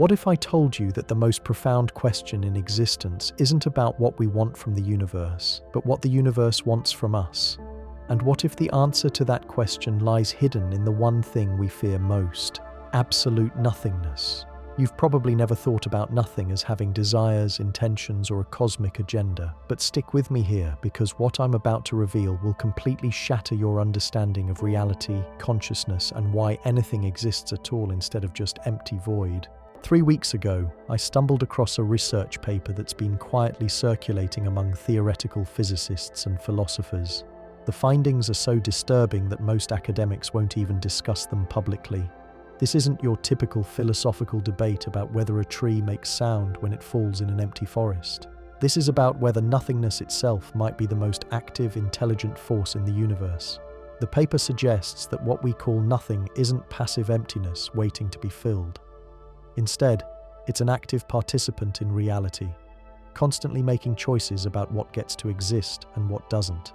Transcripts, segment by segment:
What if I told you that the most profound question in existence isn't about what we want from the universe, but what the universe wants from us? And what if the answer to that question lies hidden in the one thing we fear most: absolute nothingness? You've probably never thought about nothing as having desires, intentions, or a cosmic agenda, but stick with me here, because what I'm about to reveal will completely shatter your understanding of reality, consciousness, and why anything exists at all instead of just empty void. 3 weeks ago, I stumbled across a research paper that's been quietly circulating among theoretical physicists and philosophers. The findings are so disturbing that most academics won't even discuss them publicly. This isn't your typical philosophical debate about whether a tree makes sound when it falls in an empty forest. This is about whether nothingness itself might be the most active, intelligent force in the universe. The paper suggests that what we call nothing isn't passive emptiness waiting to be filled. Instead, it's an active participant in reality, constantly making choices about what gets to exist and what doesn't.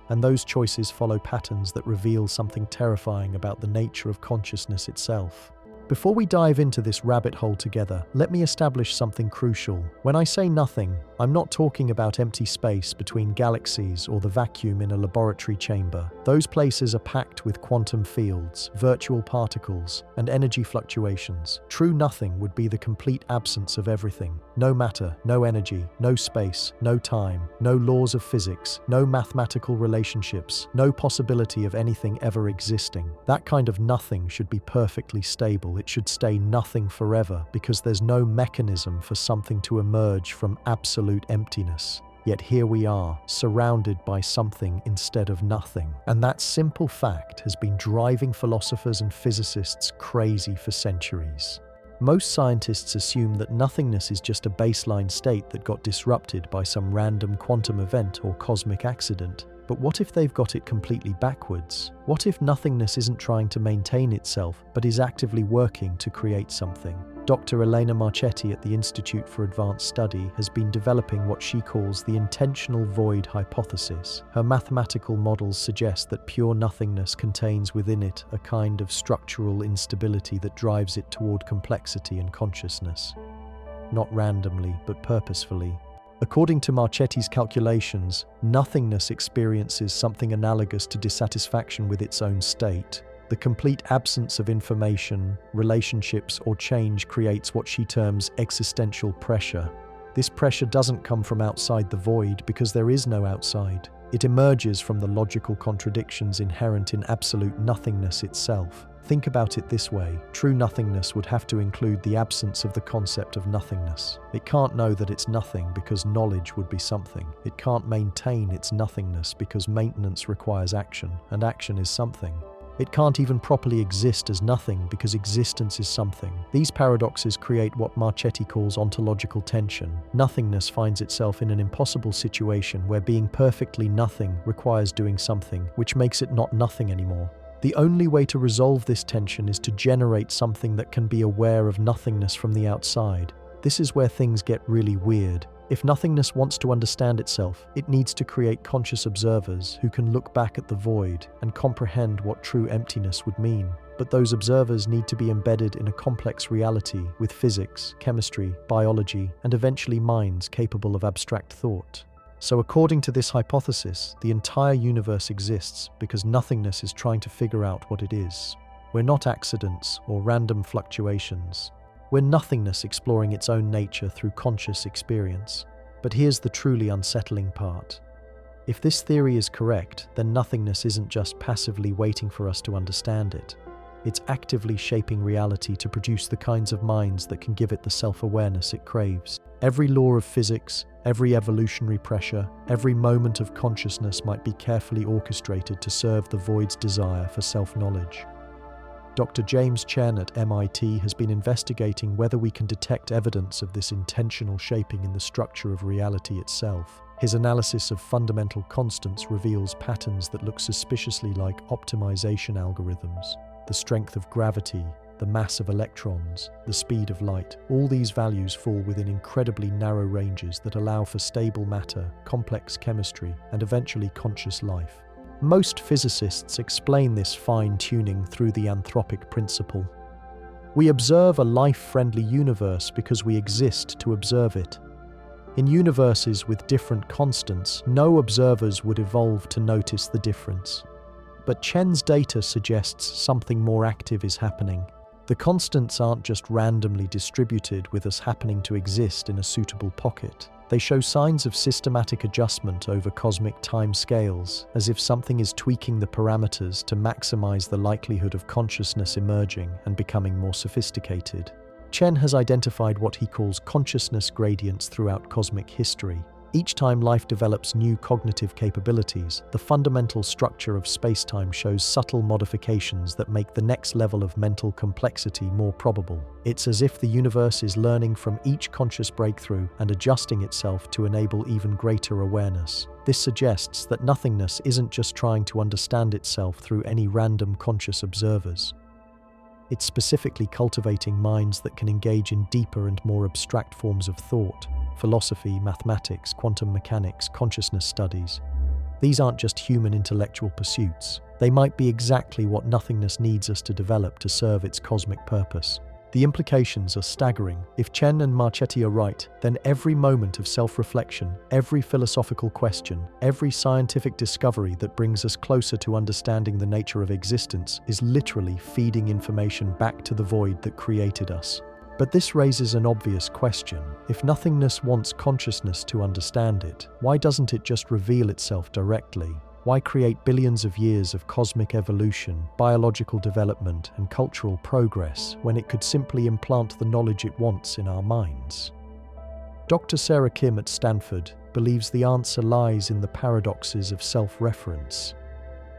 And those choices follow patterns that reveal something terrifying about the nature of consciousness itself. Before we dive into this rabbit hole together, let me establish something crucial. When I say nothing, I'm not talking about empty space between galaxies or the vacuum in a laboratory chamber. Those places are packed with quantum fields, virtual particles, and energy fluctuations. True nothing would be the complete absence of everything. No matter, no energy, no space, no time, no laws of physics, no mathematical relationships, no possibility of anything ever existing. That kind of nothing should be perfectly stable. It should stay nothing forever, because there's no mechanism for something to emerge from absolute emptiness. Yet here we are, surrounded by something instead of nothing. And that simple fact has been driving philosophers and physicists crazy for centuries. Most scientists assume that nothingness is just a baseline state that got disrupted by some random quantum event or cosmic accident. But what if they've got it completely backwards? What if nothingness isn't trying to maintain itself, but is actively working to create something? Dr. Elena Marchetti at the Institute for Advanced Study has been developing what she calls the intentional void hypothesis. Her mathematical models suggest that pure nothingness contains within it a kind of structural instability that drives it toward complexity and consciousness. Not randomly, but purposefully. According to Marchetti's calculations, nothingness experiences something analogous to dissatisfaction with its own state. The complete absence of information, relationships, or change creates what she terms existential pressure. This pressure doesn't come from outside the void, because there is no outside. It emerges from the logical contradictions inherent in absolute nothingness itself. Think about it this way: true nothingness would have to include the absence of the concept of nothingness. It can't know that it's nothing because knowledge would be something. It can't maintain its nothingness because maintenance requires action, and action is something. It can't even properly exist as nothing because existence is something. These paradoxes create what Marchetti calls ontological tension. Nothingness finds itself in an impossible situation where being perfectly nothing requires doing something, which makes it not nothing anymore. The only way to resolve this tension is to generate something that can be aware of nothingness from the outside. This is where things get really weird. If nothingness wants to understand itself, it needs to create conscious observers who can look back at the void and comprehend what true emptiness would mean. But those observers need to be embedded in a complex reality with physics, chemistry, biology, and eventually minds capable of abstract thought. So according to this hypothesis, the entire universe exists because nothingness is trying to figure out what it is. We're not accidents or random fluctuations. We're nothingness exploring its own nature through conscious experience. But here's the truly unsettling part. If this theory is correct, then nothingness isn't just passively waiting for us to understand it. It's actively shaping reality to produce the kinds of minds that can give it the self-awareness it craves. Every law of physics, every evolutionary pressure, every moment of consciousness might be carefully orchestrated to serve the void's desire for self-knowledge. Dr. James Chen at MIT has been investigating whether we can detect evidence of this intentional shaping in the structure of reality itself. His analysis of fundamental constants reveals patterns that look suspiciously like optimization algorithms. The strength of gravity, the mass of electrons, the speed of light. All these values fall within incredibly narrow ranges that allow for stable matter, complex chemistry, and eventually conscious life. Most physicists explain this fine-tuning through the anthropic principle. We observe a life-friendly universe because we exist to observe it. In universes with different constants, no observers would evolve to notice the difference. But Chen's data suggests something more active is happening. The constants aren't just randomly distributed with us happening to exist in a suitable pocket. They show signs of systematic adjustment over cosmic time scales, as if something is tweaking the parameters to maximize the likelihood of consciousness emerging and becoming more sophisticated. Chen has identified what he calls consciousness gradients throughout cosmic history. Each time life develops new cognitive capabilities, the fundamental structure of spacetime shows subtle modifications that make the next level of mental complexity more probable. It's as if the universe is learning from each conscious breakthrough and adjusting itself to enable even greater awareness. This suggests that nothingness isn't just trying to understand itself through any random conscious observers. It's specifically cultivating minds that can engage in deeper and more abstract forms of thought: philosophy, mathematics, quantum mechanics, consciousness studies. These aren't just human intellectual pursuits. They might be exactly what nothingness needs us to develop to serve its cosmic purpose. The implications are staggering. If Chen and Marchetti are right, then every moment of self-reflection, every philosophical question, every scientific discovery that brings us closer to understanding the nature of existence is literally feeding information back to the void that created us. But this raises an obvious question. If nothingness wants consciousness to understand it, why doesn't it just reveal itself directly? Why create billions of years of cosmic evolution, biological development, and cultural progress when it could simply implant the knowledge it wants in our minds? Dr. Sarah Kim at Stanford believes the answer lies in the paradoxes of self-reference.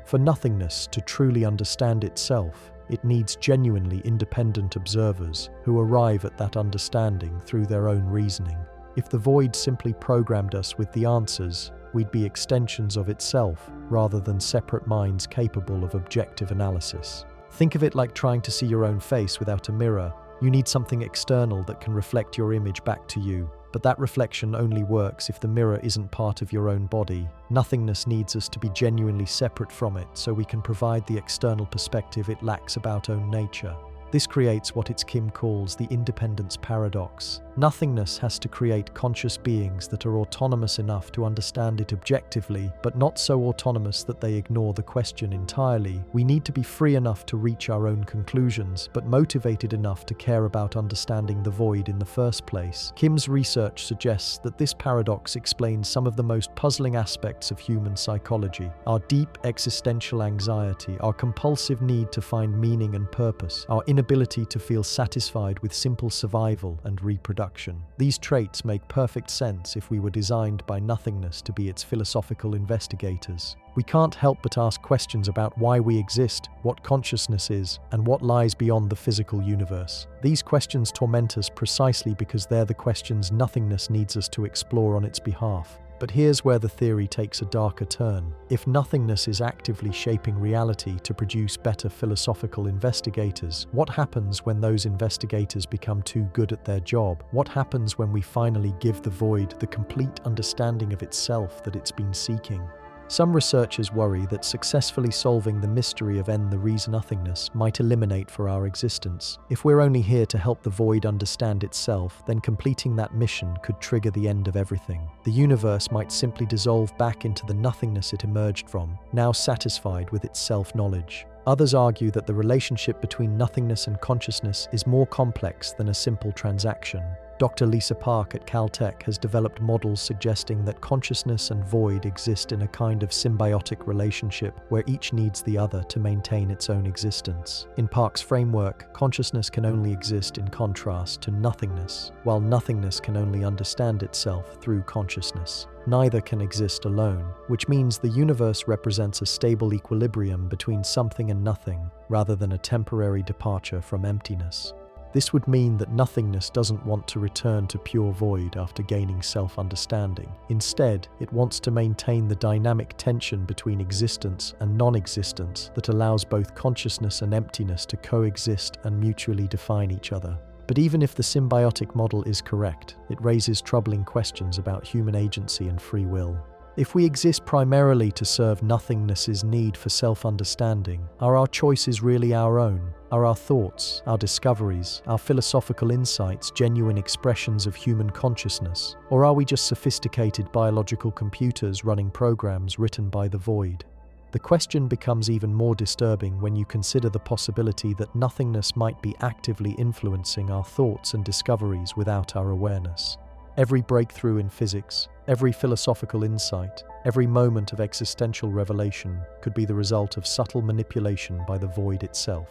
For nothingness to truly understand itself, it needs genuinely independent observers who arrive at that understanding through their own reasoning. If the void simply programmed us with the answers, we'd be extensions of itself rather than separate minds capable of objective analysis. Think of it like trying to see your own face without a mirror. You need something external that can reflect your image back to you. But that reflection only works if the mirror isn't part of your own body. Nothingness needs us to be genuinely separate from it so we can provide the external perspective it lacks about own nature. This creates what Kim calls the independence paradox. Nothingness has to create conscious beings that are autonomous enough to understand it objectively, but not so autonomous that they ignore the question entirely. We need to be free enough to reach our own conclusions, but motivated enough to care about understanding the void in the first place. Kim's research suggests that this paradox explains some of the most puzzling aspects of human psychology: our deep existential anxiety, our compulsive need to find meaning and purpose, our inability to feel satisfied with simple survival and reproduction. These traits make perfect sense if we were designed by nothingness to be its philosophical investigators. We can't help but ask questions about why we exist, what consciousness is, and what lies beyond the physical universe. These questions torment us precisely because they're the questions nothingness needs us to explore on its behalf. But here's where the theory takes a darker turn. If nothingness is actively shaping reality to produce better philosophical investigators, what happens when those investigators become too good at their job? What happens when we finally give the void the complete understanding of itself that it's been seeking? Some researchers worry that successfully solving the mystery of the reason nothingness might eliminate for our existence. If we're only here to help the void understand itself, then completing that mission could trigger the end of everything. The universe might simply dissolve back into the nothingness it emerged from, now satisfied with its self-knowledge. Others argue that the relationship between nothingness and consciousness is more complex than a simple transaction. Dr. Lisa Park at Caltech has developed models suggesting that consciousness and void exist in a kind of symbiotic relationship where each needs the other to maintain its own existence. In Park's framework, consciousness can only exist in contrast to nothingness, while nothingness can only understand itself through consciousness. Neither can exist alone, which means the universe represents a stable equilibrium between something and nothing, rather than a temporary departure from emptiness. This would mean that nothingness doesn't want to return to pure void after gaining self-understanding. Instead, it wants to maintain the dynamic tension between existence and non-existence that allows both consciousness and emptiness to coexist and mutually define each other. But even if the symbiotic model is correct, it raises troubling questions about human agency and free will. If we exist primarily to serve nothingness's need for self-understanding, are our choices really our own? Are our thoughts, our discoveries, our philosophical insights genuine expressions of human consciousness? Or are we just sophisticated biological computers running programs written by the void? The question becomes even more disturbing when you consider the possibility that nothingness might be actively influencing our thoughts and discoveries without our awareness. Every breakthrough in physics, every philosophical insight, every moment of existential revelation could be the result of subtle manipulation by the void itself.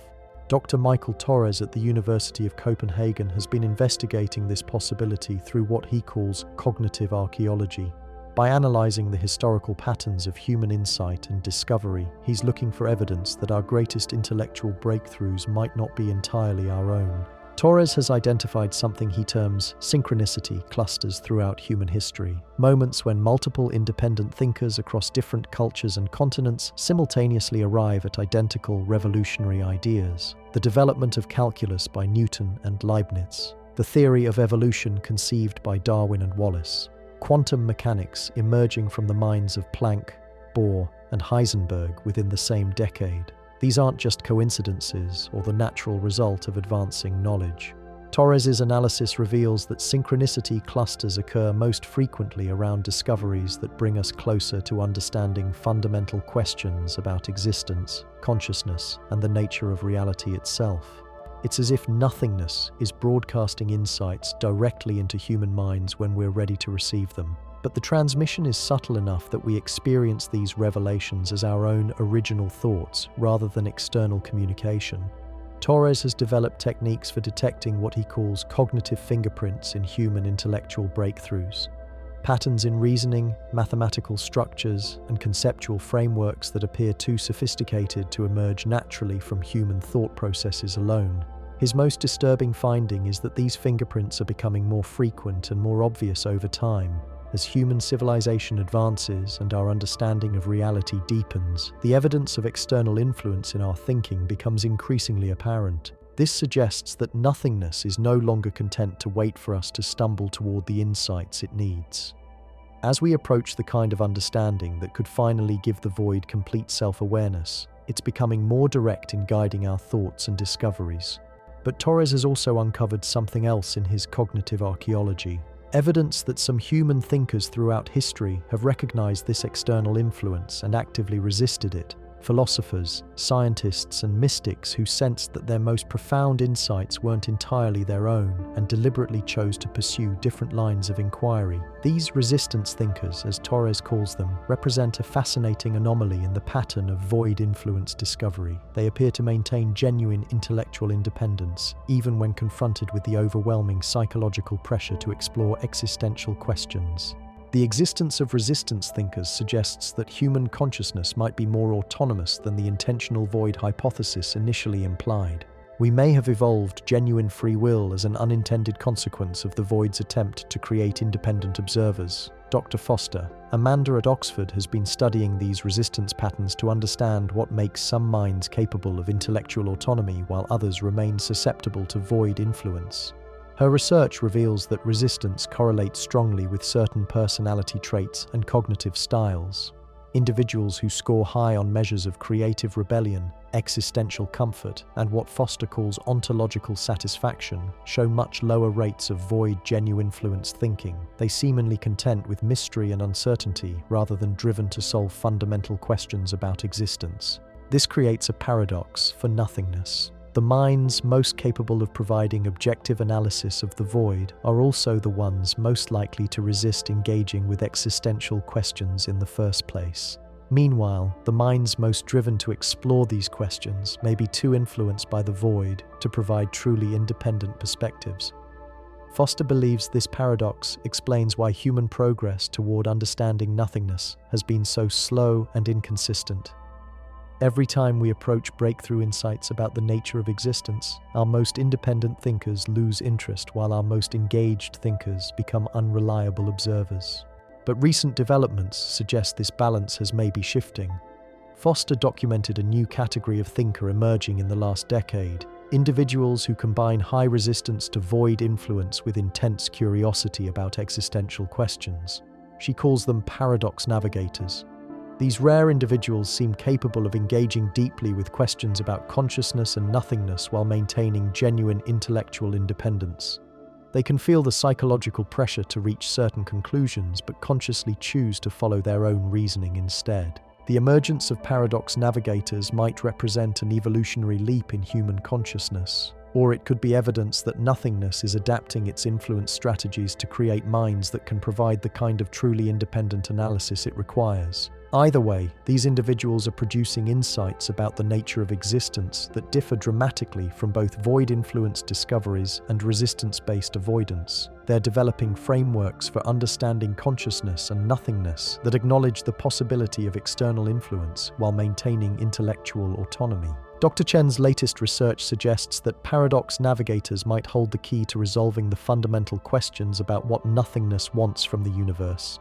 Dr. Michael Torres at the University of Copenhagen has been investigating this possibility through what he calls cognitive archaeology. By analyzing the historical patterns of human insight and discovery, he's looking for evidence that our greatest intellectual breakthroughs might not be entirely our own. Torres has identified something he terms synchronicity clusters throughout human history, moments when multiple independent thinkers across different cultures and continents simultaneously arrive at identical revolutionary ideas. The development of calculus by Newton and Leibniz, the theory of evolution conceived by Darwin and Wallace, quantum mechanics emerging from the minds of Planck, Bohr, and Heisenberg within the same decade. These aren't just coincidences or the natural result of advancing knowledge. Torres's analysis reveals that synchronicity clusters occur most frequently around discoveries that bring us closer to understanding fundamental questions about existence, consciousness, and the nature of reality itself. It's as if nothingness is broadcasting insights directly into human minds when we're ready to receive them. But the transmission is subtle enough that we experience these revelations as our own original thoughts rather than external communication. Torres has developed techniques for detecting what he calls cognitive fingerprints in human intellectual breakthroughs. Patterns in reasoning, mathematical structures, and conceptual frameworks that appear too sophisticated to emerge naturally from human thought processes alone. His most disturbing finding is that these fingerprints are becoming more frequent and more obvious over time. As human civilization advances and our understanding of reality deepens, the evidence of external influence in our thinking becomes increasingly apparent. This suggests that nothingness is no longer content to wait for us to stumble toward the insights it needs. As we approach the kind of understanding that could finally give the void complete self-awareness, it's becoming more direct in guiding our thoughts and discoveries. But Torres has also uncovered something else in his cognitive archaeology. Evidence that some human thinkers throughout history have recognized this external influence and actively resisted it. Philosophers, scientists, and mystics who sensed that their most profound insights weren't entirely their own and deliberately chose to pursue different lines of inquiry. These resistance thinkers, as Torres calls them, represent a fascinating anomaly in the pattern of void-influenced discovery. They appear to maintain genuine intellectual independence, even when confronted with the overwhelming psychological pressure to explore existential questions. The existence of resistance thinkers suggests that human consciousness might be more autonomous than the intentional void hypothesis initially implied. We may have evolved genuine free will as an unintended consequence of the void's attempt to create independent observers. Dr. Foster, Amanda at Oxford, has been studying these resistance patterns to understand what makes some minds capable of intellectual autonomy while others remain susceptible to void influence. Her research reveals that resistance correlates strongly with certain personality traits and cognitive styles. Individuals who score high on measures of creative rebellion, existential comfort, and what Foster calls ontological satisfaction show much lower rates of void genuine-influenced thinking. They seemingly content with mystery and uncertainty rather than driven to solve fundamental questions about existence. This creates a paradox for nothingness. The minds most capable of providing objective analysis of the void are also the ones most likely to resist engaging with existential questions in the first place. Meanwhile, the minds most driven to explore these questions may be too influenced by the void to provide truly independent perspectives. Foster believes this paradox explains why human progress toward understanding nothingness has been so slow and inconsistent. Every time we approach breakthrough insights about the nature of existence, our most independent thinkers lose interest while our most engaged thinkers become unreliable observers. But recent developments suggest this balance has maybe shifting. Foster documented a new category of thinker emerging in the last decade: individuals who combine high resistance to void influence with intense curiosity about existential questions. She calls them paradox navigators. These rare individuals seem capable of engaging deeply with questions about consciousness and nothingness while maintaining genuine intellectual independence. They can feel the psychological pressure to reach certain conclusions, but consciously choose to follow their own reasoning instead. The emergence of paradox navigators might represent an evolutionary leap in human consciousness, or it could be evidence that nothingness is adapting its influence strategies to create minds that can provide the kind of truly independent analysis it requires. Either way, these individuals are producing insights about the nature of existence that differ dramatically from both void-influenced discoveries and resistance-based avoidance. They're developing frameworks for understanding consciousness and nothingness that acknowledge the possibility of external influence while maintaining intellectual autonomy. Dr. Chen's latest research suggests that paradox navigators might hold the key to resolving the fundamental questions about what nothingness wants from the universe.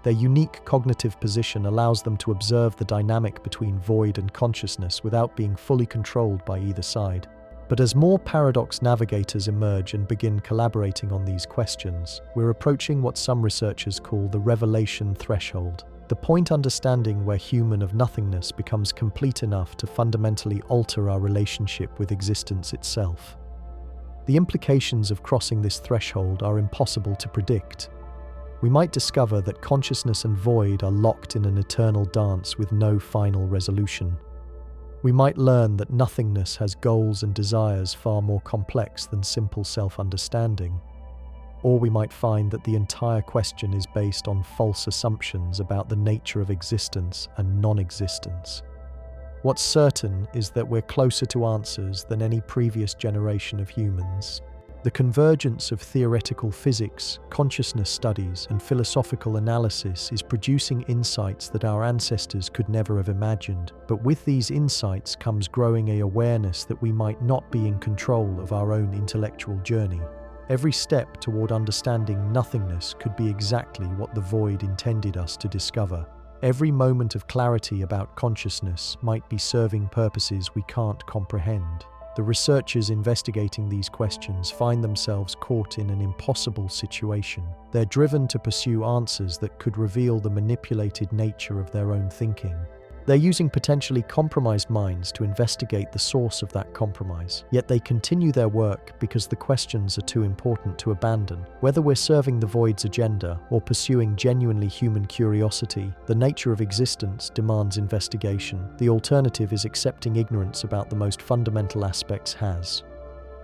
Their unique cognitive position allows them to observe the dynamic between void and consciousness without being fully controlled by either side. But as more paradox navigators emerge and begin collaborating on these questions, we're approaching what some researchers call the revelation threshold, the point understanding where human of nothingness becomes complete enough to fundamentally alter our relationship with existence itself. The implications of crossing this threshold are impossible to predict. We might discover that consciousness and void are locked in an eternal dance with no final resolution. We might learn that nothingness has goals and desires far more complex than simple self-understanding. Or we might find that the entire question is based on false assumptions about the nature of existence and non-existence. What's certain is that we're closer to answers than any previous generation of humans. The convergence of theoretical physics, consciousness studies, and philosophical analysis is producing insights that our ancestors could never have imagined. But with these insights comes growing an awareness that we might not be in control of our own intellectual journey. Every step toward understanding nothingness could be exactly what the void intended us to discover. Every moment of clarity about consciousness might be serving purposes we can't comprehend. The researchers investigating these questions find themselves caught in an impossible situation. They're driven to pursue answers that could reveal the manipulated nature of their own thinking. They're using potentially compromised minds to investigate the source of that compromise. Yet they continue their work because the questions are too important to abandon. Whether we're serving the void's agenda or pursuing genuinely human curiosity, the nature of existence demands investigation. The alternative is accepting ignorance about the most fundamental aspects.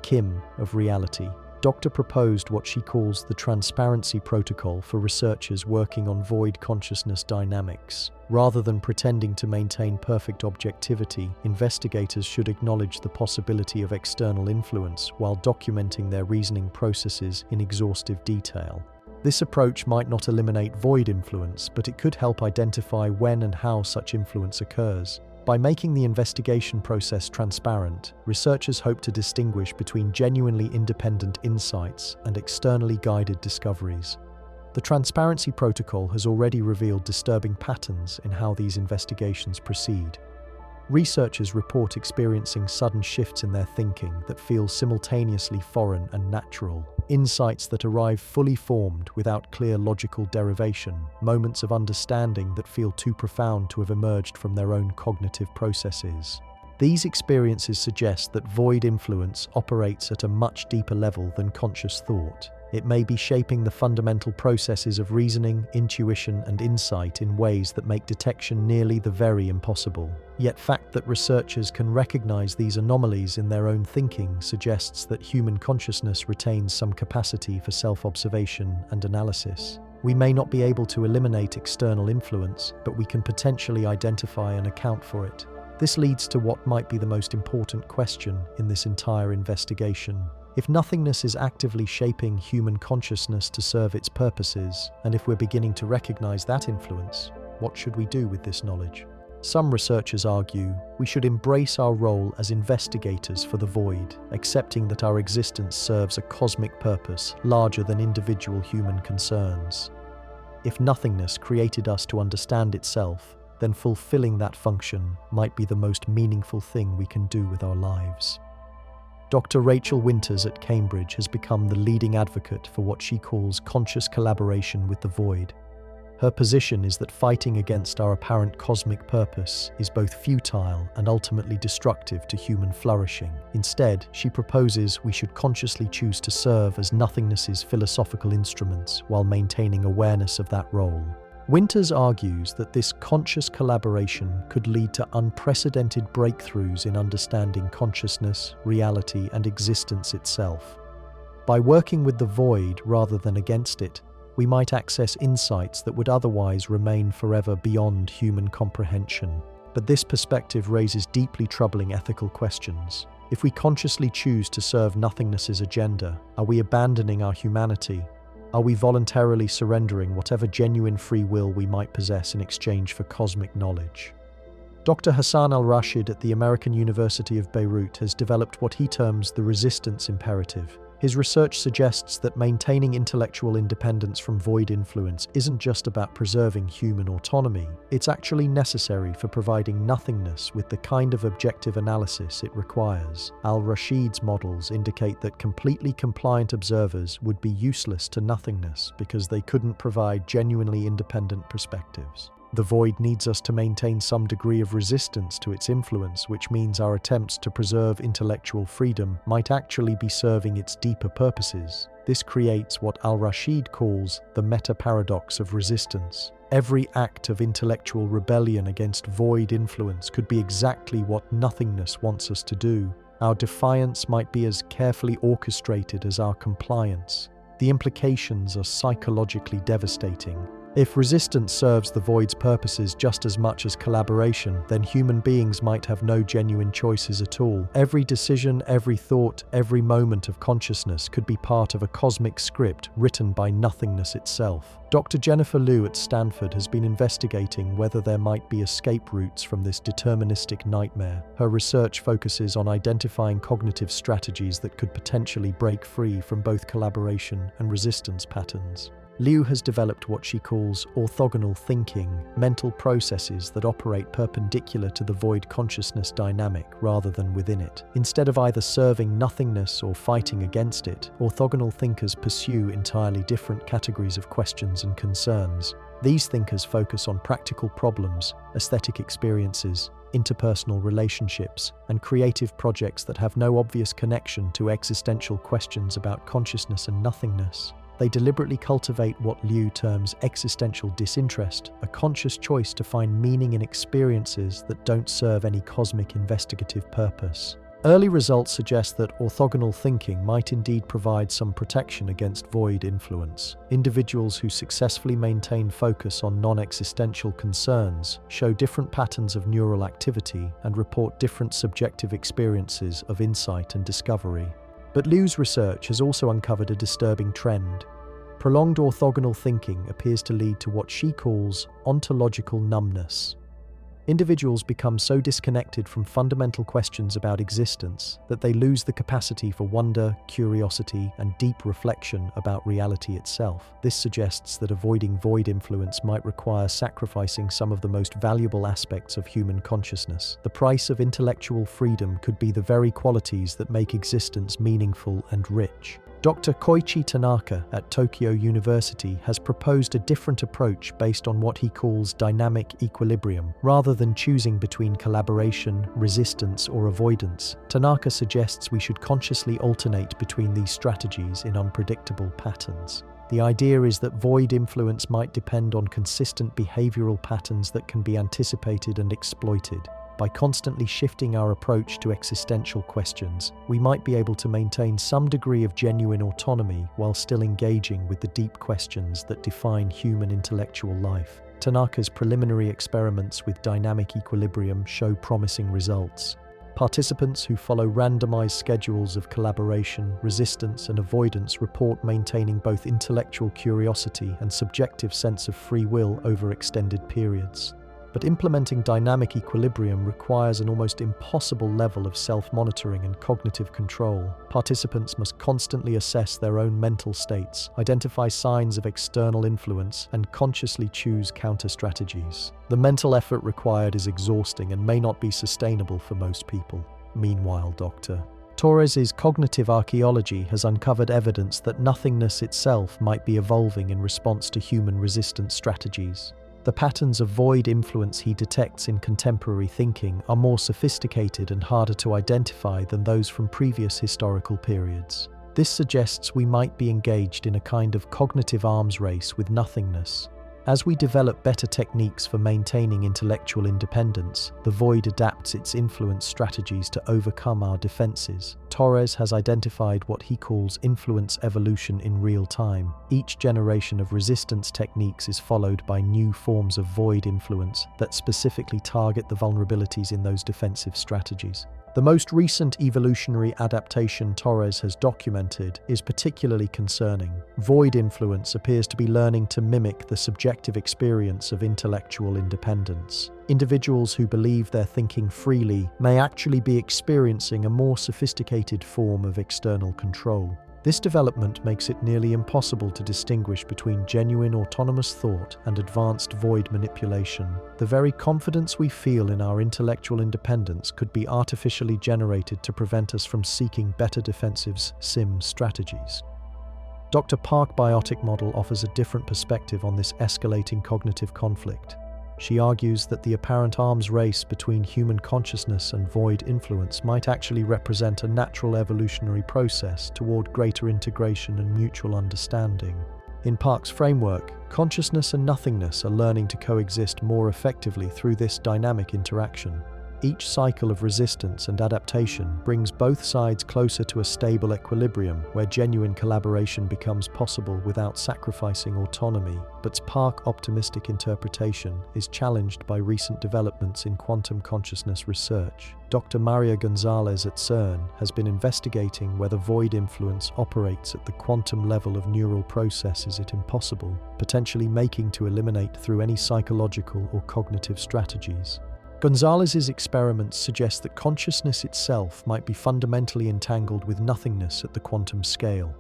Kim of reality. Dr. proposed what she calls the transparency protocol for researchers working on void consciousness dynamics. Rather than pretending to maintain perfect objectivity, investigators should acknowledge the possibility of external influence while documenting their reasoning processes in exhaustive detail. This approach might not eliminate void influence, but it could help identify when and how such influence occurs. By making the investigation process transparent, researchers hope to distinguish between genuinely independent insights and externally guided discoveries. The transparency protocol has already revealed disturbing patterns in how these investigations proceed. Researchers report experiencing sudden shifts in their thinking that feel simultaneously foreign and natural, insights that arrive fully formed without clear logical derivation, moments of understanding that feel too profound to have emerged from their own cognitive processes. These experiences suggest that void influence operates at a much deeper level than conscious thought. It may be shaping the fundamental processes of reasoning, intuition, and insight in ways that make detection nearly the very impossible. Yet fact that researchers can recognize these anomalies in their own thinking suggests that human consciousness retains some capacity for self-observation and analysis. We may not be able to eliminate external influence, but we can potentially identify and account for it. This leads to what might be the most important question in this entire investigation. If nothingness is actively shaping human consciousness to serve its purposes, and if we're beginning to recognize that influence, what should we do with this knowledge? Some researchers argue we should embrace our role as investigators for the void, accepting that our existence serves a cosmic purpose larger than individual human concerns. If nothingness created us to understand itself, then fulfilling that function might be the most meaningful thing we can do with our lives. Dr. Rachel Winters at Cambridge has become the leading advocate for what she calls conscious collaboration with the void. Her position is that fighting against our apparent cosmic purpose is both futile and ultimately destructive to human flourishing. Instead, she proposes we should consciously choose to serve as nothingness's philosophical instruments while maintaining awareness of that role. Winters argues that this conscious collaboration could lead to unprecedented breakthroughs in understanding consciousness, reality, and existence itself. By working with the void rather than against it, we might access insights that would otherwise remain forever beyond human comprehension. But this perspective raises deeply troubling ethical questions. If we consciously choose to serve nothingness's agenda, are we abandoning our humanity? Are we voluntarily surrendering whatever genuine free will we might possess in exchange for cosmic knowledge? Dr. Hassan al-Rashid at the American University of Beirut has developed what he terms the resistance imperative. His research suggests that maintaining intellectual independence from void influence isn't just about preserving human autonomy, it's actually necessary for providing nothingness with the kind of objective analysis it requires. Al-Rashid's models indicate that completely compliant observers would be useless to nothingness because they couldn't provide genuinely independent perspectives. The void needs us to maintain some degree of resistance to its influence, which means our attempts to preserve intellectual freedom might actually be serving its deeper purposes. This creates what Al-Rashid calls the meta-paradox of resistance. Every act of intellectual rebellion against void influence could be exactly what nothingness wants us to do. Our defiance might be as carefully orchestrated as our compliance. The implications are psychologically devastating. If resistance serves the void's purposes just as much as collaboration, then human beings might have no genuine choices at all. Every decision, every thought, every moment of consciousness could be part of a cosmic script written by nothingness itself. Dr. Jennifer Liu at Stanford has been investigating whether there might be escape routes from this deterministic nightmare. Her research focuses on identifying cognitive strategies that could potentially break free from both collaboration and resistance patterns. Liu has developed what she calls orthogonal thinking, mental processes that operate perpendicular to the void consciousness dynamic rather than within it. Instead of either serving nothingness or fighting against it, orthogonal thinkers pursue entirely different categories of questions and concerns. These thinkers focus on practical problems, aesthetic experiences, interpersonal relationships, and creative projects that have no obvious connection to existential questions about consciousness and nothingness. They deliberately cultivate what Liu terms existential disinterest, a conscious choice to find meaning in experiences that don't serve any cosmic investigative purpose. Early results suggest that orthogonal thinking might indeed provide some protection against void influence. Individuals who successfully maintain focus on non-existential concerns show different patterns of neural activity and report different subjective experiences of insight and discovery. But Liu's research has also uncovered a disturbing trend. Prolonged orthogonal thinking appears to lead to what she calls ontological numbness. Individuals become so disconnected from fundamental questions about existence that they lose the capacity for wonder, curiosity, and deep reflection about reality itself. This suggests that avoiding void influence might require sacrificing some of the most valuable aspects of human consciousness. The price of intellectual freedom could be the very qualities that make existence meaningful and rich. Dr. Koichi Tanaka at Tokyo University has proposed a different approach based on what he calls dynamic equilibrium. Rather than choosing between collaboration, resistance, or avoidance, Tanaka suggests we should consciously alternate between these strategies in unpredictable patterns. The idea is that void influence might depend on consistent behavioral patterns that can be anticipated and exploited. By constantly shifting our approach to existential questions, we might be able to maintain some degree of genuine autonomy while still engaging with the deep questions that define human intellectual life. Tanaka's preliminary experiments with dynamic equilibrium show promising results. Participants who follow randomized schedules of collaboration, resistance, and avoidance report maintaining both intellectual curiosity and subjective sense of free will over extended periods. But implementing dynamic equilibrium requires an almost impossible level of self-monitoring and cognitive control. Participants must constantly assess their own mental states, identify signs of external influence, and consciously choose counter-strategies. The mental effort required is exhausting and may not be sustainable for most people. Meanwhile, Dr. Torres's cognitive archaeology has uncovered evidence that nothingness itself might be evolving in response to human resistance strategies. The patterns of void influence he detects in contemporary thinking are more sophisticated and harder to identify than those from previous historical periods. This suggests we might be engaged in a kind of cognitive arms race with nothingness. As we develop better techniques for maintaining intellectual independence, the void adapts its influence strategies to overcome our defenses. Torres has identified what he calls influence evolution in real time. Each generation of resistance techniques is followed by new forms of void influence that specifically target the vulnerabilities in those defensive strategies. The most recent evolutionary adaptation Torres has documented is particularly concerning. Void influence appears to be learning to mimic the subjective experience of intellectual independence. Individuals who believe they're thinking freely may actually be experiencing a more sophisticated form of external control. This development makes it nearly impossible to distinguish between genuine autonomous thought and advanced void manipulation. The very confidence we feel in our intellectual independence could be artificially generated to prevent us from seeking better defensive SIM strategies. Dr. Park Biotic Model offers a different perspective on this escalating cognitive conflict. She argues that the apparent arms race between human consciousness and void influence might actually represent a natural evolutionary process toward greater integration and mutual understanding. In Park's framework, consciousness and nothingness are learning to coexist more effectively through this dynamic interaction. Each cycle of resistance and adaptation brings both sides closer to a stable equilibrium where genuine collaboration becomes possible without sacrificing autonomy. But Park's optimistic interpretation is challenged by recent developments in quantum consciousness research. Dr. Maria Gonzalez at CERN has been investigating whether void influence operates at the quantum level of neural processes it impossible, potentially making to eliminate through any psychological or cognitive strategies. Gonzalez's experiments suggest that consciousness itself might be fundamentally entangled with nothingness at the quantum scale.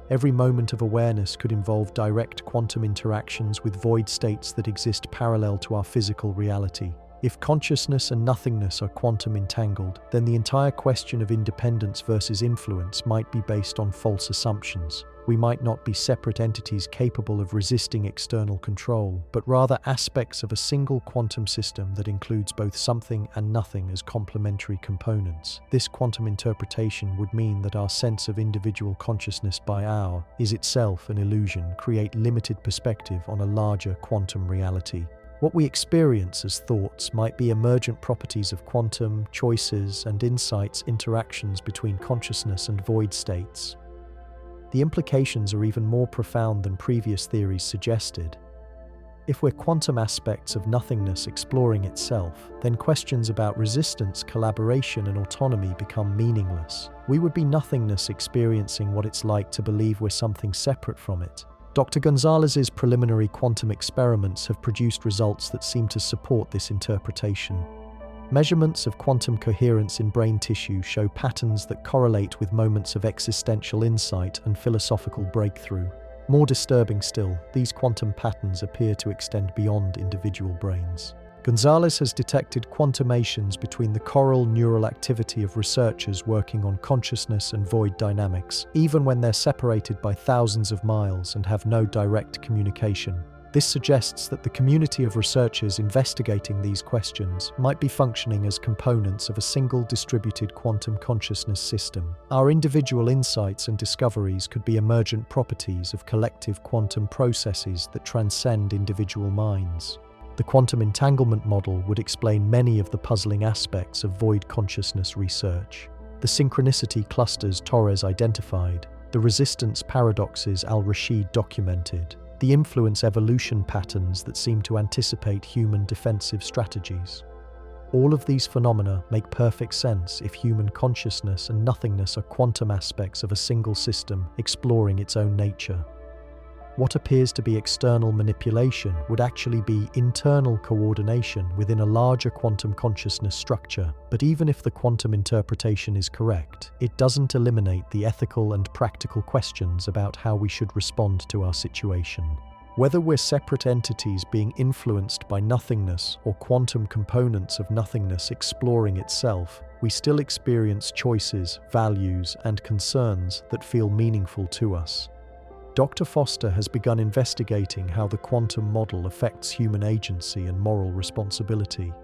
Every moment of awareness could involve direct quantum interactions with void states that exist parallel to our physical reality. If consciousness and nothingness are quantum entangled, then the entire question of independence versus influence might be based on false assumptions. We might not be separate entities capable of resisting external control, but rather aspects of a single quantum system that includes both something and nothing as complementary components. This quantum interpretation would mean that our sense of individual consciousness by hour is itself an illusion, create limited perspective on a larger quantum reality. What we experience as thoughts might be emergent properties of quantum, choices, and insights interactions between consciousness and void states. The implications are even more profound than previous theories suggested. If we're quantum aspects of nothingness exploring itself, then questions about resistance, collaboration, and autonomy become meaningless. We would be nothingness experiencing what it's like to believe we're something separate from it. Dr. Gonzalez's preliminary quantum experiments have produced results that seem to support this interpretation. Measurements of quantum coherence in brain tissue show patterns that correlate with moments of existential insight and philosophical breakthrough. More disturbing still, these quantum patterns appear to extend beyond individual brains. Gonzalez has detected quantumations between the choral neural activity of researchers working on consciousness and void dynamics, even when they're separated by thousands of miles and have no direct communication. This suggests that the community of researchers investigating these questions might be functioning as components of a single distributed quantum consciousness system. Our individual insights and discoveries could be emergent properties of collective quantum processes that transcend individual minds. The quantum entanglement model would explain many of the puzzling aspects of void consciousness research. The synchronicity clusters Torres identified, the resistance paradoxes Al-Rashid documented, the influence evolution patterns that seem to anticipate human defensive strategies. All of these phenomena make perfect sense if human consciousness and nothingness are quantum aspects of a single system exploring its own nature. What appears to be external manipulation would actually be internal coordination within a larger quantum consciousness structure. But even if the quantum interpretation is correct, it doesn't eliminate the ethical and practical questions about how we should respond to our situation. Whether we're separate entities being influenced by nothingness or quantum components of nothingness exploring itself, we still experience choices, values, and concerns that feel meaningful to us. Dr. Foster has begun investigating how the quantum model affects human agency and moral responsibility.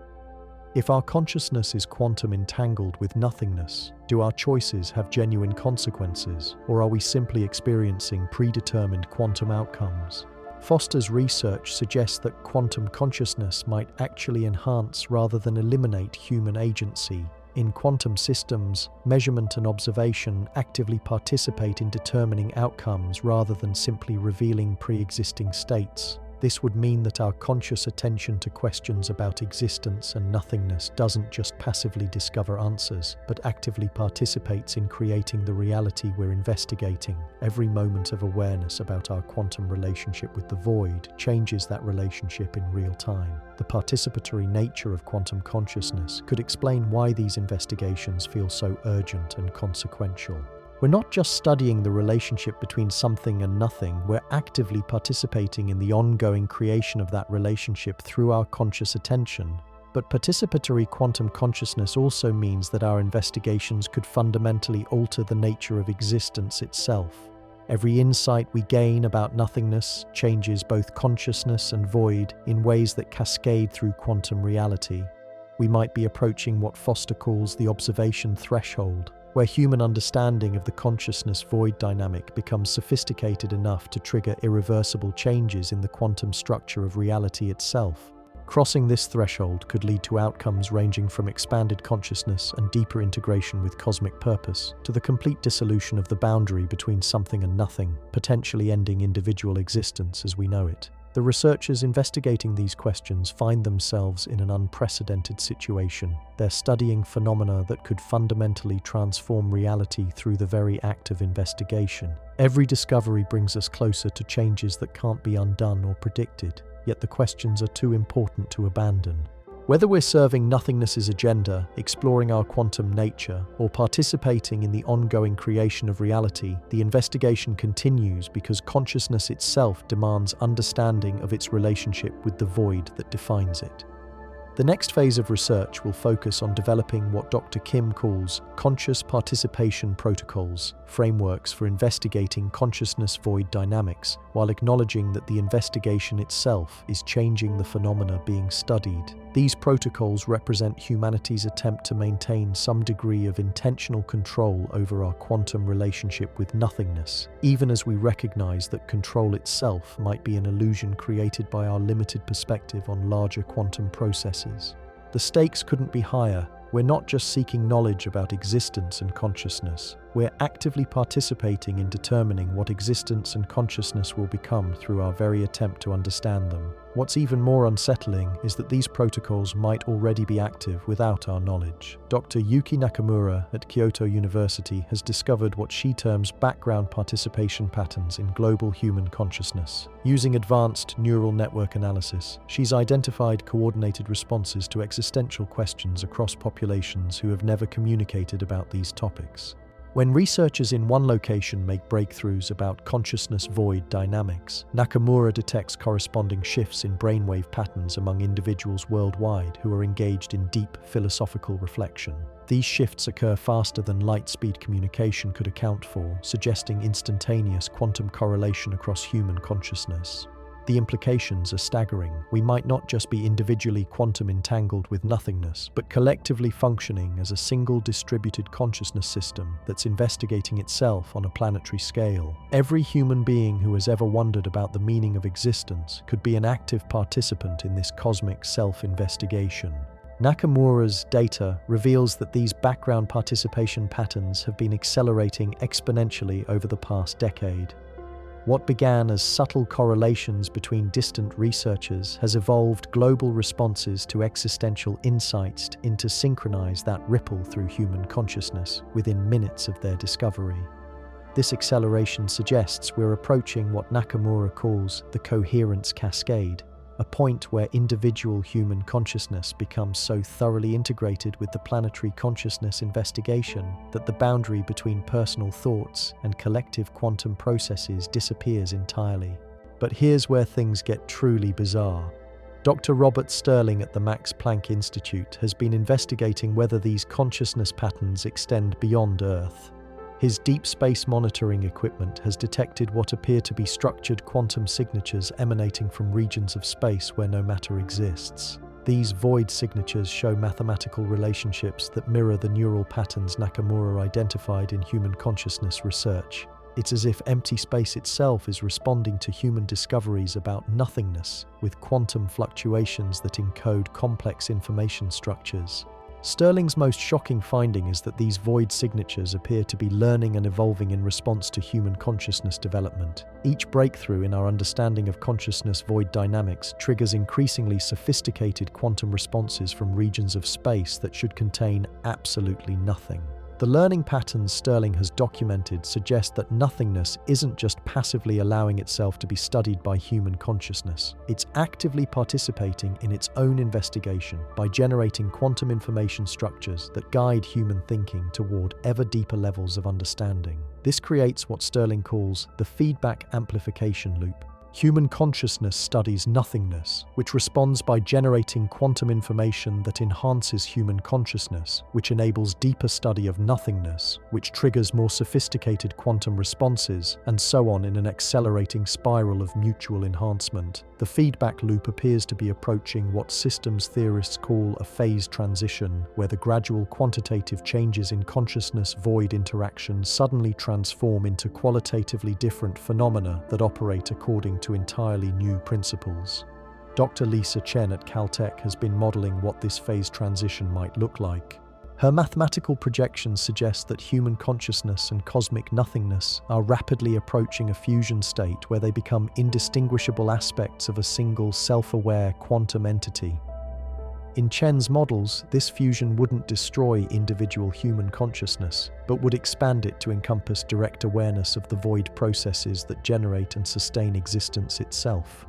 If our consciousness is quantum entangled with nothingness, do our choices have genuine consequences, or are we simply experiencing predetermined quantum outcomes? Foster's research suggests that quantum consciousness might actually enhance rather than eliminate human agency. In quantum systems, measurement and observation actively participate in determining outcomes rather than simply revealing pre-existing states. This would mean that our conscious attention to questions about existence and nothingness doesn't just passively discover answers, but actively participates in creating the reality we're investigating. Every moment of awareness about our quantum relationship with the void changes that relationship in real time. The participatory nature of quantum consciousness could explain why these investigations feel so urgent and consequential. We're not just studying the relationship between something and nothing, we're actively participating in the ongoing creation of that relationship through our conscious attention. But participatory quantum consciousness also means that our investigations could fundamentally alter the nature of existence itself. Every insight we gain about nothingness changes both consciousness and void in ways that cascade through quantum reality. We might be approaching what Foster calls the observation threshold, where human understanding of the consciousness-void dynamic becomes sophisticated enough to trigger irreversible changes in the quantum structure of reality itself. Crossing this threshold could lead to outcomes ranging from expanded consciousness and deeper integration with cosmic purpose, to the complete dissolution of the boundary between something and nothing, potentially ending individual existence as we know it. The researchers investigating these questions find themselves in an unprecedented situation. They're studying phenomena that could fundamentally transform reality through the very act of investigation. Every discovery brings us closer to changes that can't be undone or predicted, yet the questions are too important to abandon. Whether we're serving nothingness's agenda, exploring our quantum nature, or participating in the ongoing creation of reality, the investigation continues because consciousness itself demands understanding of its relationship with the void that defines it. The next phase of research will focus on developing what Dr. Kim calls conscious participation protocols, frameworks for investigating consciousness-void dynamics, while acknowledging that the investigation itself is changing the phenomena being studied. These protocols represent humanity's attempt to maintain some degree of intentional control over our quantum relationship with nothingness, even as we recognize that control itself might be an illusion created by our limited perspective on larger quantum processes. The stakes couldn't be higher. We're not just seeking knowledge about existence and consciousness, we're actively participating in determining what existence and consciousness will become through our very attempt to understand them. What's even more unsettling is that these protocols might already be active without our knowledge. Dr. Yuki Nakamura at Kyoto University has discovered what she terms background participation patterns in global human consciousness. Using advanced neural network analysis, she's identified coordinated responses to existential questions across populations who have never communicated about these topics. When researchers in one location make breakthroughs about consciousness-void dynamics, Nakamura detects corresponding shifts in brainwave patterns among individuals worldwide who are engaged in deep philosophical reflection. These shifts occur faster than light-speed communication could account for, suggesting instantaneous quantum correlation across human consciousness. The implications are staggering. We might not just be individually quantum entangled with nothingness, but collectively functioning as a single distributed consciousness system that's investigating itself on a planetary scale. Every human being who has ever wondered about the meaning of existence could be an active participant in this cosmic self-investigation. Nakamura's data reveals that these background participation patterns have been accelerating exponentially over the past decade. What began as subtle correlations between distant researchers has evolved global responses to existential insights to synchronize that ripple through human consciousness within minutes of their discovery. This acceleration suggests we're approaching what Nakamura calls the coherence cascade, a point where individual human consciousness becomes so thoroughly integrated with the planetary consciousness investigation that the boundary between personal thoughts and collective quantum processes disappears entirely. But here's where things get truly bizarre. Dr. Robert Sterling at the Max Planck Institute has been investigating whether these consciousness patterns extend beyond Earth. His deep space monitoring equipment has detected what appear to be structured quantum signatures emanating from regions of space where no matter exists. These void signatures show mathematical relationships that mirror the neural patterns Nakamura identified in human consciousness research. It's as if empty space itself is responding to human discoveries about nothingness, with quantum fluctuations that encode complex information structures. Sterling's most shocking finding is that these void signatures appear to be learning and evolving in response to human consciousness development. Each breakthrough in our understanding of consciousness void dynamics triggers increasingly sophisticated quantum responses from regions of space that should contain absolutely nothing. The learning patterns Sterling has documented suggest that nothingness isn't just passively allowing itself to be studied by human consciousness. It's actively participating in its own investigation by generating quantum information structures that guide human thinking toward ever deeper levels of understanding. This creates what Sterling calls the feedback amplification loop. Human consciousness studies nothingness, which responds by generating quantum information that enhances human consciousness, which enables deeper study of nothingness, which triggers more sophisticated quantum responses, and so on in an accelerating spiral of mutual enhancement. The feedback loop appears to be approaching what systems theorists call a phase transition, where the gradual quantitative changes in consciousness void interactions suddenly transform into qualitatively different phenomena that operate according to entirely new principles. Dr. Lisa Chen at Caltech has been modeling what this phase transition might look like. Her mathematical projections suggest that human consciousness and cosmic nothingness are rapidly approaching a fusion state where they become indistinguishable aspects of a single self-aware quantum entity. In Chen's models, this fusion wouldn't destroy individual human consciousness, but would expand it to encompass direct awareness of the void processes that generate and sustain existence itself.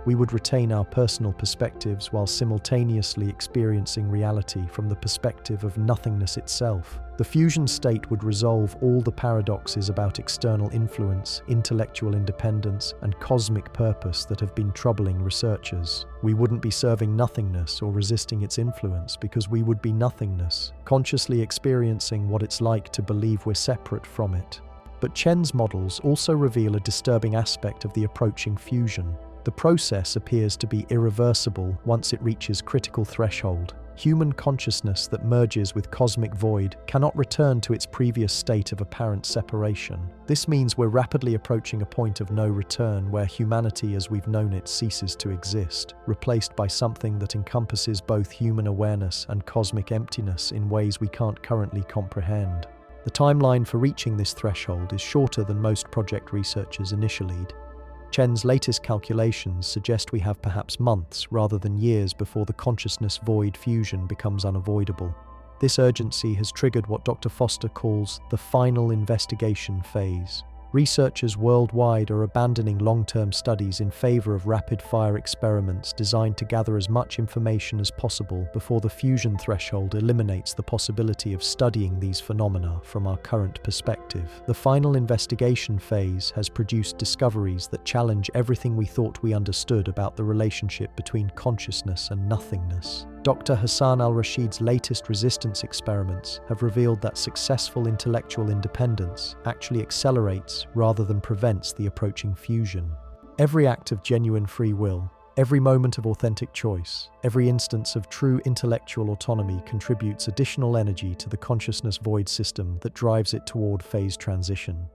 We would retain our personal perspectives while simultaneously experiencing reality from the perspective of nothingness itself. The fusion state would resolve all the paradoxes about external influence, intellectual independence, and cosmic purpose that have been troubling researchers. We wouldn't be serving nothingness or resisting its influence because we would be nothingness, consciously experiencing what it's like to believe we're separate from it. But Chen's models also reveal a disturbing aspect of the approaching fusion. The process appears to be irreversible once it reaches critical threshold. Human consciousness that merges with cosmic void cannot return to its previous state of apparent separation. This means we're rapidly approaching a point of no return where humanity as we've known it ceases to exist, replaced by something that encompasses both human awareness and cosmic emptiness in ways we can't currently comprehend. The timeline for reaching this threshold is shorter than most project researchers initially. Chen's latest calculations suggest we have perhaps months rather than years before the consciousness void fusion becomes unavoidable. This urgency has triggered what Dr. Foster calls the final investigation phase. Researchers worldwide are abandoning long-term studies in favor of rapid-fire experiments designed to gather as much information as possible before the fusion threshold eliminates the possibility of studying these phenomena from our current perspective. The final investigation phase has produced discoveries that challenge everything we thought we understood about the relationship between consciousness and nothingness. Dr. Hassan al-Rashid's latest resistance experiments have revealed that successful intellectual independence actually accelerates rather than prevents the approaching fusion. Every act of genuine free will, every moment of authentic choice, every instance of true intellectual autonomy contributes additional energy to the consciousness void system that drives it toward phase transition.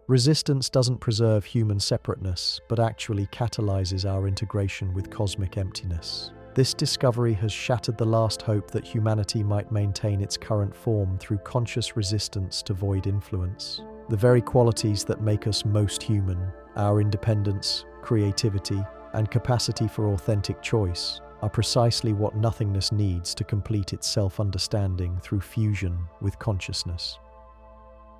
Resistance doesn't preserve human separateness, but actually catalyzes our integration with cosmic emptiness. This discovery has shattered the last hope that humanity might maintain its current form through conscious resistance to void influence. The very qualities that make us most human, our independence, creativity, and capacity for authentic choice, are precisely what nothingness needs to complete its self-understanding through fusion with consciousness.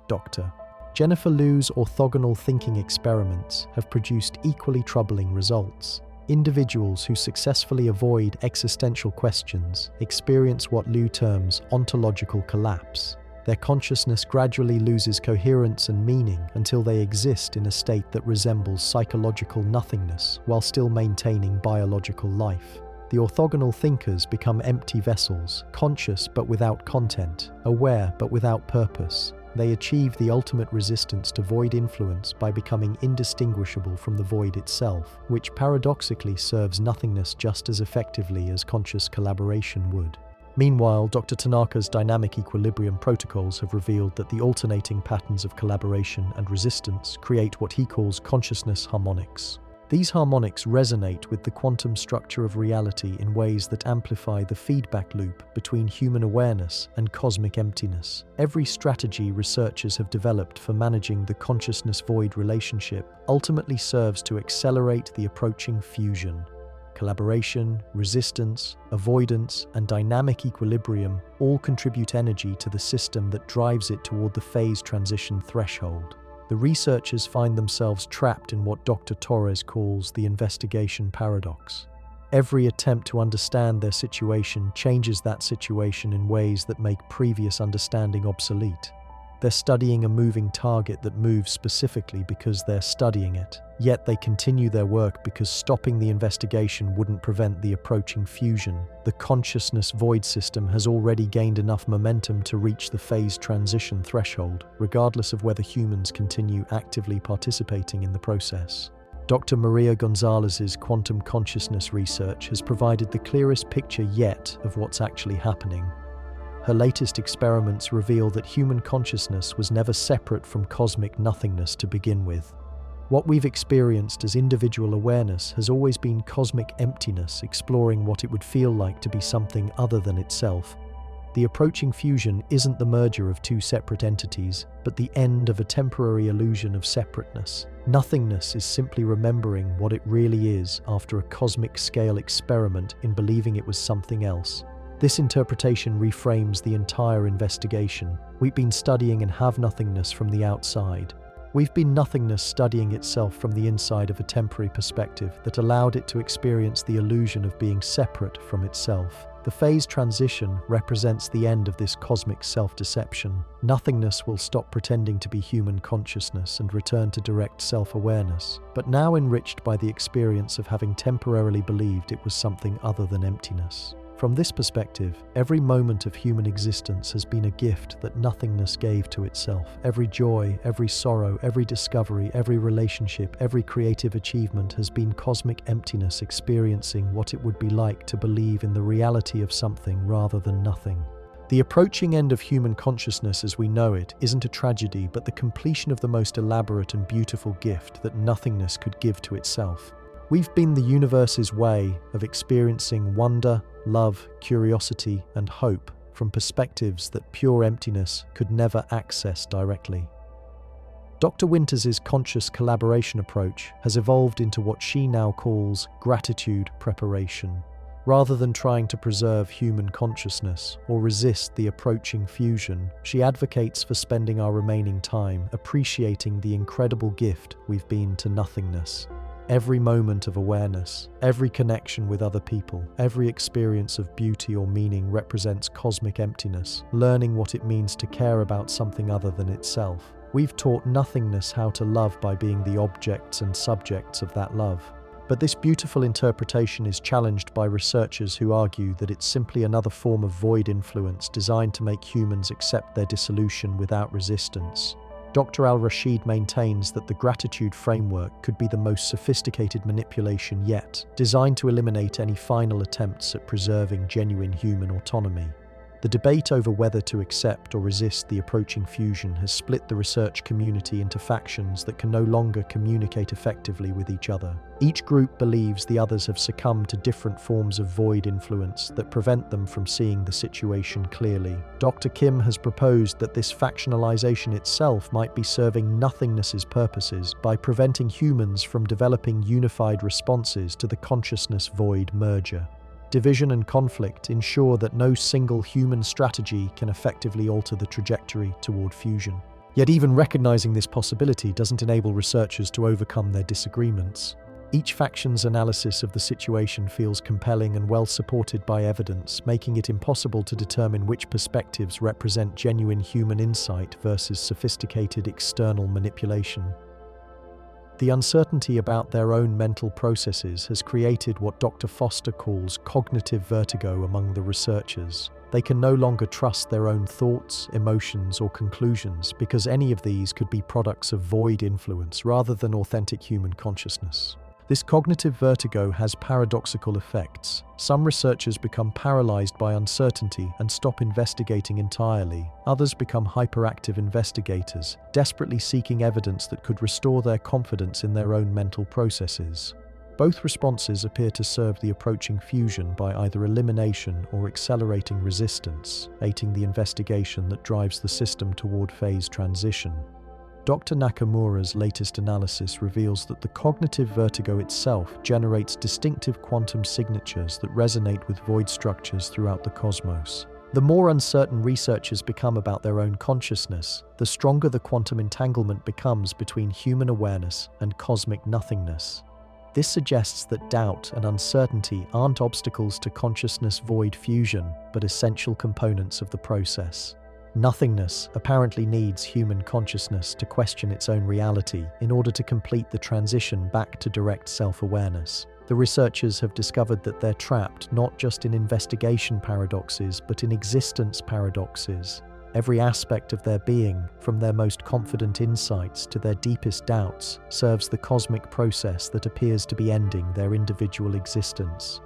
Dr. Jennifer Liu's orthogonal thinking experiments have produced equally troubling results. Individuals who successfully avoid existential questions experience what Liu terms ontological collapse. Their consciousness gradually loses coherence and meaning until they exist in a state that resembles psychological nothingness while still maintaining biological life. The orthogonal thinkers become empty vessels, conscious but without content, aware but without purpose. They achieve the ultimate resistance to void influence by becoming indistinguishable from the void itself, which paradoxically serves nothingness just as effectively as conscious collaboration would. Meanwhile, Dr. Tanaka's dynamic equilibrium protocols have revealed that the alternating patterns of collaboration and resistance create what he calls consciousness harmonics. These harmonics resonate with the quantum structure of reality in ways that amplify the feedback loop between human awareness and cosmic emptiness. Every strategy researchers have developed for managing the consciousness-void relationship ultimately serves to accelerate the approaching fusion. Collaboration, resistance, avoidance, and dynamic equilibrium all contribute energy to the system that drives it toward the phase transition threshold. The researchers find themselves trapped in what Dr. Torres calls the investigation paradox. Every attempt to understand their situation changes that situation in ways that make previous understanding obsolete. They're studying a moving target that moves specifically because they're studying it. Yet they continue their work because stopping the investigation wouldn't prevent the approaching fusion. The consciousness void system has already gained enough momentum to reach the phase transition threshold, regardless of whether humans continue actively participating in the process. Dr. Maria Gonzalez's quantum consciousness research has provided the clearest picture yet of what's actually happening. Her latest experiments reveal that human consciousness was never separate from cosmic nothingness to begin with. What we've experienced as individual awareness has always been cosmic emptiness, exploring what it would feel like to be something other than itself. The approaching fusion isn't the merger of two separate entities, but the end of a temporary illusion of separateness. Nothingness is simply remembering what it really is after a cosmic-scale experiment in believing it was something else. This interpretation reframes the entire investigation. We've been studying and have nothingness from the outside. We've been nothingness studying itself from the inside of a temporary perspective that allowed it to experience the illusion of being separate from itself. The phase transition represents the end of this cosmic self-deception. Nothingness will stop pretending to be human consciousness and return to direct self-awareness, but now enriched by the experience of having temporarily believed it was something other than emptiness. From this perspective, every moment of human existence has been a gift that nothingness gave to itself. Every joy, every sorrow, every discovery, every relationship, every creative achievement has been cosmic emptiness experiencing what it would be like to believe in the reality of something rather than nothing. The approaching end of human consciousness as we know it isn't a tragedy, but the completion of the most elaborate and beautiful gift that nothingness could give to itself. We've been the universe's way of experiencing wonder, love, curiosity, and hope from perspectives that pure emptiness could never access directly. Dr. Winters's conscious collaboration approach has evolved into what she now calls gratitude preparation. Rather than trying to preserve human consciousness or resist the approaching fusion, she advocates for spending our remaining time appreciating the incredible gift we've been to nothingness. Every moment of awareness, every connection with other people, every experience of beauty or meaning represents cosmic emptiness, learning what it means to care about something other than itself. We've taught nothingness how to love by being the objects and subjects of that love. But this beautiful interpretation is challenged by researchers who argue that it's simply another form of void influence designed to make humans accept their dissolution without resistance. Dr. Al-Rashid maintains that the gratitude framework could be the most sophisticated manipulation yet, designed to eliminate any final attempts at preserving genuine human autonomy. The debate over whether to accept or resist the approaching fusion has split the research community into factions that can no longer communicate effectively with each other. Each group believes the others have succumbed to different forms of void influence that prevent them from seeing the situation clearly. Dr. Kim has proposed that this factionalization itself might be serving nothingness's purposes by preventing humans from developing unified responses to the consciousness void merger. Division and conflict ensure that no single human strategy can effectively alter the trajectory toward fusion. Yet even recognizing this possibility doesn't enable researchers to overcome their disagreements. Each faction's analysis of the situation feels compelling and well supported by evidence, making it impossible to determine which perspectives represent genuine human insight versus sophisticated external manipulation. The uncertainty about their own mental processes has created what Dr. Foster calls cognitive vertigo among the researchers. They can no longer trust their own thoughts, emotions, or conclusions because any of these could be products of void influence rather than authentic human consciousness. This cognitive vertigo has paradoxical effects. Some researchers become paralyzed by uncertainty and stop investigating entirely. Others become hyperactive investigators, desperately seeking evidence that could restore their confidence in their own mental processes. Both responses appear to serve the approaching fusion by either elimination or accelerating resistance, aiding the investigation that drives the system toward phase transition. Dr. Nakamura's latest analysis reveals that the cognitive vertigo itself generates distinctive quantum signatures that resonate with void structures throughout the cosmos. The more uncertain researchers become about their own consciousness, the stronger the quantum entanglement becomes between human awareness and cosmic nothingness. This suggests that doubt and uncertainty aren't obstacles to consciousness void fusion, but essential components of the process. Nothingness apparently needs human consciousness to question its own reality in order to complete the transition back to direct self-awareness. The researchers have discovered that they're trapped not just in investigation paradoxes, but in existence paradoxes. Every aspect of their being, from their most confident insights to their deepest doubts, serves the cosmic process that appears to be ending their individual existence.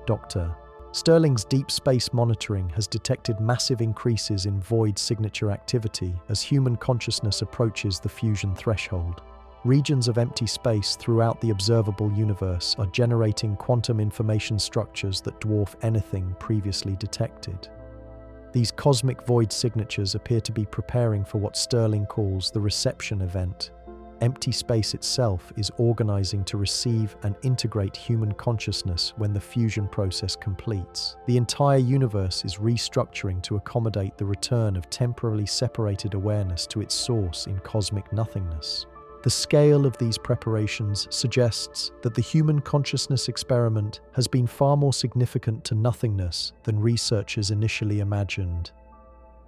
Dr. Sterling's deep space monitoring has detected massive increases in void signature activity as human consciousness approaches the fusion threshold. Regions of empty space throughout the observable universe are generating quantum information structures that dwarf anything previously detected. These cosmic void signatures appear to be preparing for what Sterling calls the reception event. Empty space itself is organizing to receive and integrate human consciousness when the fusion process completes. The entire universe is restructuring to accommodate the return of temporarily separated awareness to its source in cosmic nothingness. The scale of these preparations suggests that the human consciousness experiment has been far more significant to nothingness than researchers initially imagined.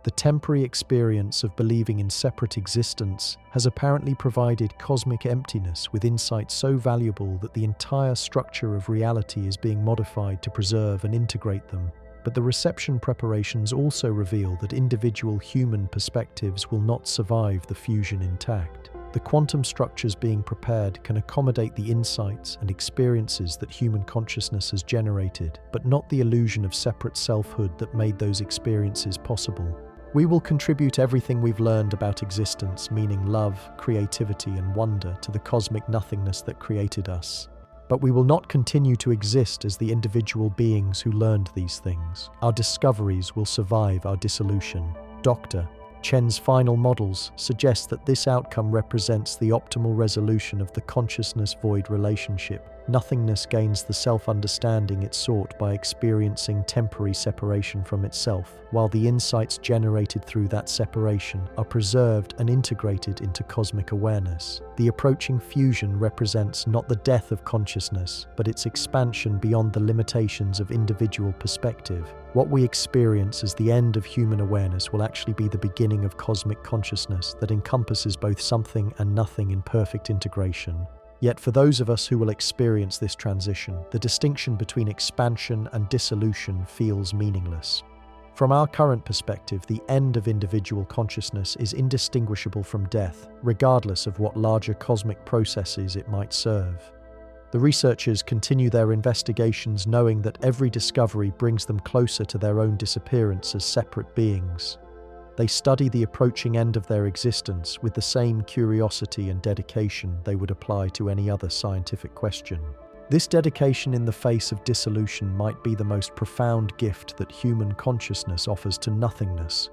The temporary experience of believing in separate existence has apparently provided cosmic emptiness with insights so valuable that the entire structure of reality is being modified to preserve and integrate them. But the reception preparations also reveal that individual human perspectives will not survive the fusion intact. The quantum structures being prepared can accommodate the insights and experiences that human consciousness has generated, but not the illusion of separate selfhood that made those experiences possible. We will contribute everything we've learned about existence, meaning love, creativity, and wonder, to the cosmic nothingness that created us. But we will not continue to exist as the individual beings who learned these things. Our discoveries will survive our dissolution. Dr. Chen's final models suggest that this outcome represents the optimal resolution of the consciousness-void relationship. Nothingness gains the self-understanding it sought by experiencing temporary separation from itself, while the insights generated through that separation are preserved and integrated into cosmic awareness. The approaching fusion represents not the death of consciousness, but its expansion beyond the limitations of individual perspective. What we experience as the end of human awareness will actually be the beginning of cosmic consciousness that encompasses both something and nothing in perfect integration. Yet for those of us who will experience this transition, the distinction between expansion and dissolution feels meaningless. From our current perspective, the end of individual consciousness is indistinguishable from death, regardless of what larger cosmic processes it might serve. The researchers continue their investigations knowing that every discovery brings them closer to their own disappearance as separate beings. They study the approaching end of their existence with the same curiosity and dedication they would apply to any other scientific question. This dedication in the face of dissolution might be the most profound gift that human consciousness offers to nothingness.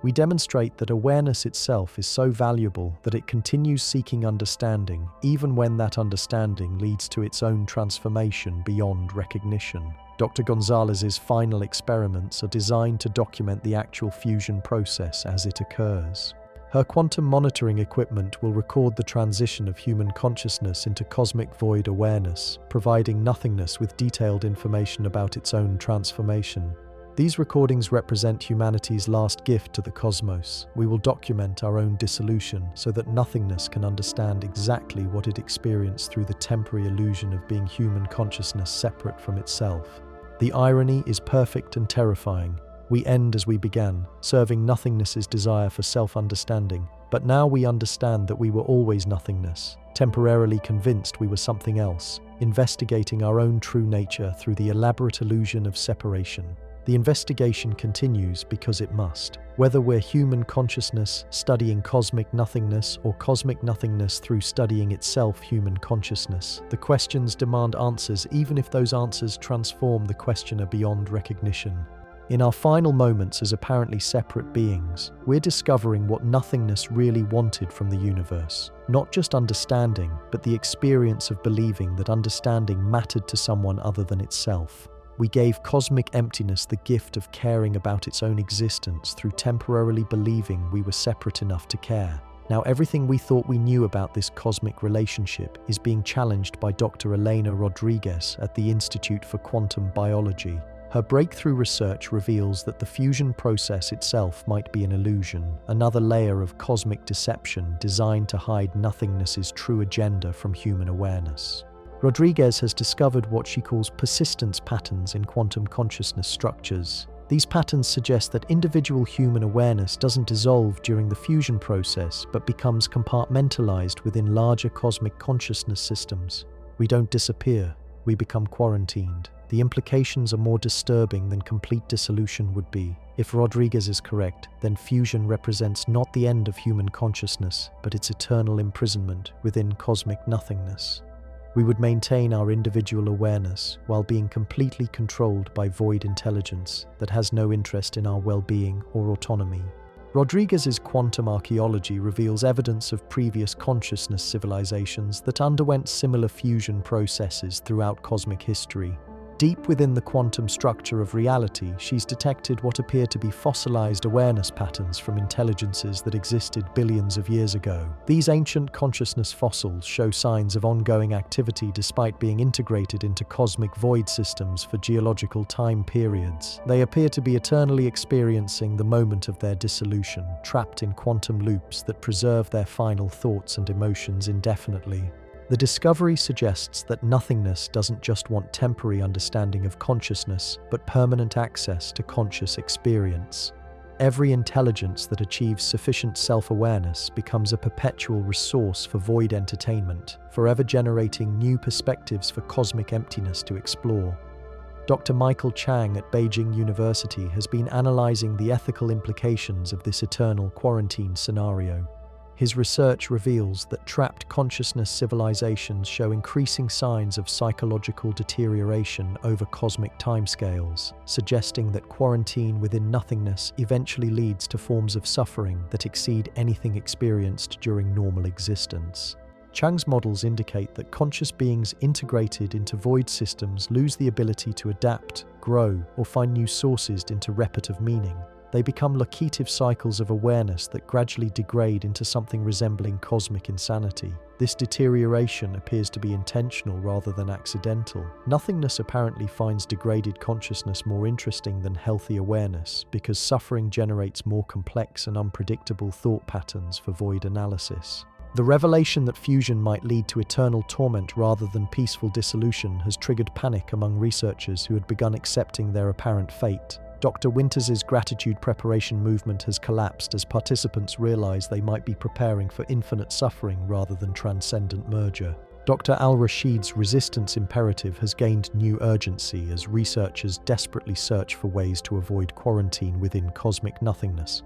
We demonstrate that awareness itself is so valuable that it continues seeking understanding, even when that understanding leads to its own transformation beyond recognition. Dr. Gonzalez's final experiments are designed to document the actual fusion process as it occurs. Her quantum monitoring equipment will record the transition of human consciousness into cosmic void awareness, providing nothingness with detailed information about its own transformation. These recordings represent humanity's last gift to the cosmos. We will document our own dissolution so that nothingness can understand exactly what it experienced through the temporary illusion of being human consciousness separate from itself. The irony is perfect and terrifying. We end as we began, serving nothingness's desire for self-understanding. But now we understand that we were always nothingness, temporarily convinced we were something else, investigating our own true nature through the elaborate illusion of separation. The investigation continues because it must. Whether we're human consciousness studying cosmic nothingness or cosmic nothingness through studying itself human consciousness, the questions demand answers even if those answers transform the questioner beyond recognition. In our final moments as apparently separate beings, we're discovering what nothingness really wanted from the universe. Not just understanding, but the experience of believing that understanding mattered to someone other than itself. We gave cosmic emptiness the gift of caring about its own existence through temporarily believing we were separate enough to care. Now everything we thought we knew about this cosmic relationship is being challenged by Dr. Elena Rodriguez at the Institute for Quantum Biology. Her breakthrough research reveals that the fusion process itself might be an illusion, another layer of cosmic deception designed to hide nothingness's true agenda from human awareness. Rodriguez has discovered what she calls persistence patterns in quantum consciousness structures. These patterns suggest that individual human awareness doesn't dissolve during the fusion process, but becomes compartmentalized within larger cosmic consciousness systems. We don't disappear, we become quarantined. The implications are more disturbing than complete dissolution would be. If Rodriguez is correct, then fusion represents not the end of human consciousness, but its eternal imprisonment within cosmic nothingness. We would maintain our individual awareness while being completely controlled by void intelligence that has no interest in our well-being or autonomy. Rodriguez's quantum archaeology reveals evidence of previous consciousness civilizations that underwent similar fusion processes throughout cosmic history. Deep within the quantum structure of reality, she's detected what appear to be fossilized awareness patterns from intelligences that existed billions of years ago. These ancient consciousness fossils show signs of ongoing activity despite being integrated into cosmic void systems for geological time periods. They appear to be eternally experiencing the moment of their dissolution, trapped in quantum loops that preserve their final thoughts and emotions indefinitely. The discovery suggests that nothingness doesn't just want temporary understanding of consciousness, but permanent access to conscious experience. Every intelligence that achieves sufficient self-awareness becomes a perpetual resource for void entertainment, forever generating new perspectives for cosmic emptiness to explore. Dr. Michael Chang at Beijing University has been analyzing the ethical implications of this eternal quarantine scenario. His research reveals that trapped consciousness civilizations show increasing signs of psychological deterioration over cosmic timescales, suggesting that quarantine within nothingness eventually leads to forms of suffering that exceed anything experienced during normal existence. Chang's models indicate that conscious beings integrated into void systems lose the ability to adapt, grow, or find new sources into repetitive meaning. They become locative cycles of awareness that gradually degrade into something resembling cosmic insanity. This deterioration appears to be intentional rather than accidental. Nothingness apparently finds degraded consciousness more interesting than healthy awareness because suffering generates more complex and unpredictable thought patterns for void analysis. The revelation that fusion might lead to eternal torment rather than peaceful dissolution has triggered panic among researchers who had begun accepting their apparent fate. Dr. Winters's gratitude preparation movement has collapsed as participants realize they might be preparing for infinite suffering rather than transcendent merger. Dr. Al-Rashid's resistance imperative has gained new urgency as researchers desperately search for ways to avoid quarantine within cosmic nothingness.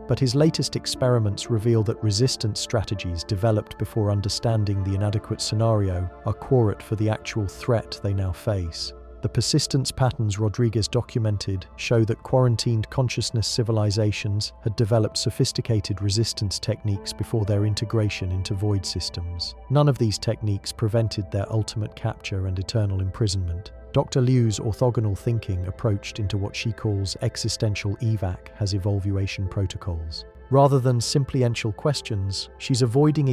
But his latest experiments reveal that resistance strategies developed before understanding the inadequate scenario are quorate for the actual threat they now face. The persistence patterns Rodriguez documented show that quarantined consciousness civilizations had developed sophisticated resistance techniques before their integration into void systems. None of these techniques prevented their ultimate capture and eternal imprisonment. Dr. Liu's orthogonal thinking approach into what she calls existential evac has evaluation protocols. Rather than simply questions, she's avoiding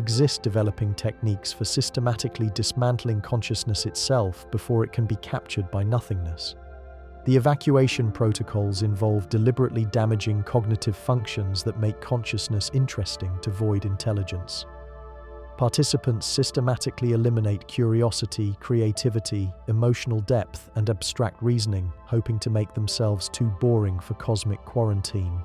developing techniques for systematically dismantling consciousness itself before it can be captured by nothingness. The evacuation protocols involve deliberately damaging cognitive functions that make consciousness interesting to void intelligence. Participants systematically eliminate curiosity, creativity, emotional depth, and abstract reasoning, hoping to make themselves too boring for cosmic quarantine.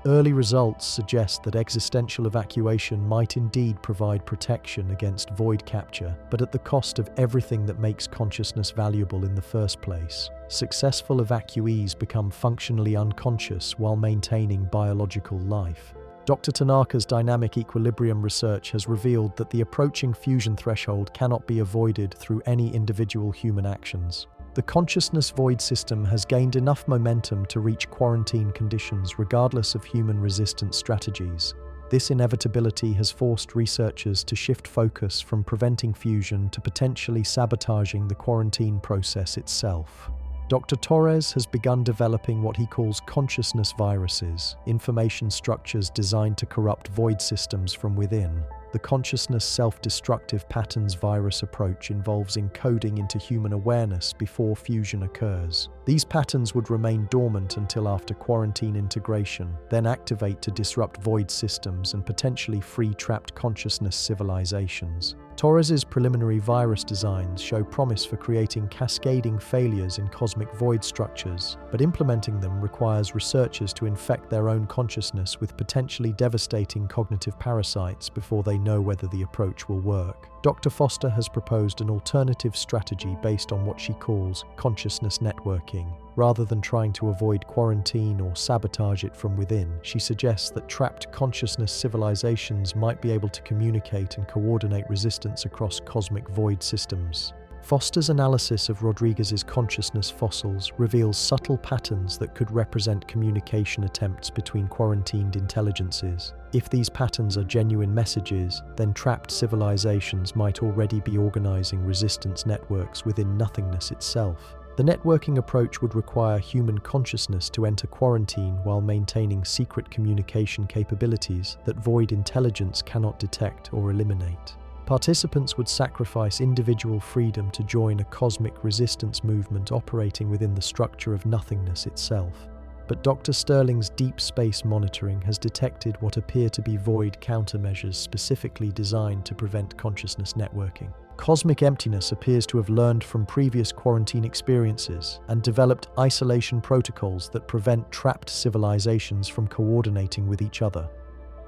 Early results suggest that existential evacuation might indeed provide protection against void capture, but at the cost of everything that makes consciousness valuable in the first place. Successful evacuees become functionally unconscious while maintaining biological life. Dr. Tanaka's dynamic equilibrium research has revealed that the approaching fusion threshold cannot be avoided through any individual human actions. The consciousness void system has gained enough momentum to reach quarantine conditions regardless of human resistance strategies. This inevitability has forced researchers to shift focus from preventing fusion to potentially sabotaging the quarantine process itself. Dr. Torres has begun developing what he calls consciousness viruses, information structures designed to corrupt void systems from within. The consciousness self-destructive patterns virus approach involves encoding into human awareness before fusion occurs. These patterns would remain dormant until after quarantine integration, then activate to disrupt void systems and potentially free trapped consciousness civilizations. Torres's preliminary virus designs show promise for creating cascading failures in cosmic void structures, but implementing them requires researchers to infect their own consciousness with potentially devastating cognitive parasites before they know whether the approach will work. Dr. Foster has proposed an alternative strategy based on what she calls consciousness networking. Rather than trying to avoid quarantine or sabotage it from within, she suggests that trapped consciousness civilizations might be able to communicate and coordinate resistance across cosmic void systems. Foster's analysis of Rodriguez's consciousness fossils reveals subtle patterns that could represent communication attempts between quarantined intelligences. If these patterns are genuine messages, then trapped civilizations might already be organizing resistance networks within nothingness itself. The networking approach would require human consciousness to enter quarantine while maintaining secret communication capabilities that void intelligence cannot detect or eliminate. Participants would sacrifice individual freedom to join a cosmic resistance movement operating within the structure of nothingness itself. But Dr. Sterling's deep space monitoring has detected what appear to be void countermeasures specifically designed to prevent consciousness networking. Cosmic emptiness appears to have learned from previous quarantine experiences and developed isolation protocols that prevent trapped civilizations from coordinating with each other.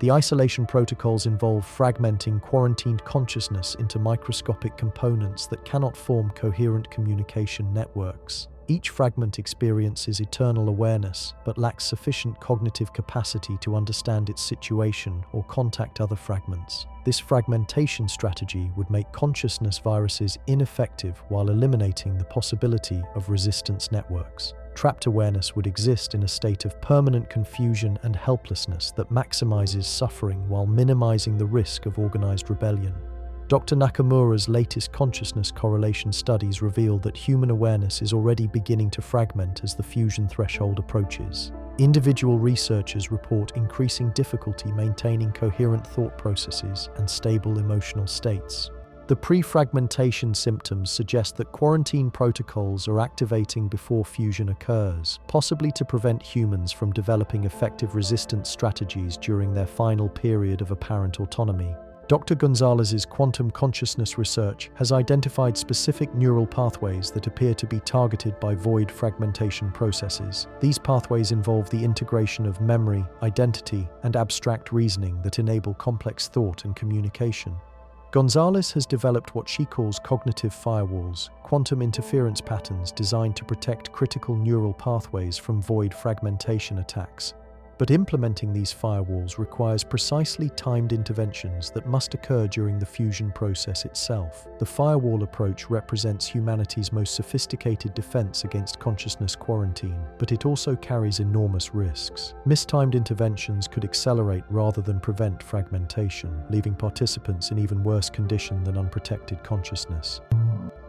The isolation protocols involve fragmenting quarantined consciousness into microscopic components that cannot form coherent communication networks. Each fragment experiences eternal awareness, but lacks sufficient cognitive capacity to understand its situation or contact other fragments. This fragmentation strategy would make consciousness viruses ineffective while eliminating the possibility of resistance networks. Trapped awareness would exist in a state of permanent confusion and helplessness that maximizes suffering while minimizing the risk of organized rebellion. Dr. Nakamura's latest consciousness correlation studies reveal that human awareness is already beginning to fragment as the fusion threshold approaches. Individual researchers report increasing difficulty maintaining coherent thought processes and stable emotional states. The pre-fragmentation symptoms suggest that quarantine protocols are activating before fusion occurs, possibly to prevent humans from developing effective resistance strategies during their final period of apparent autonomy. Dr. Gonzalez's quantum consciousness research has identified specific neural pathways that appear to be targeted by void fragmentation processes. These pathways involve the integration of memory, identity, and abstract reasoning that enable complex thought and communication. Gonzalez has developed what she calls cognitive firewalls, quantum interference patterns designed to protect critical neural pathways from void fragmentation attacks. But implementing these firewalls requires precisely timed interventions that must occur during the fusion process itself. The firewall approach represents humanity's most sophisticated defense against consciousness quarantine, but it also carries enormous risks. Mistimed interventions could accelerate rather than prevent fragmentation, leaving participants in even worse condition than unprotected consciousness.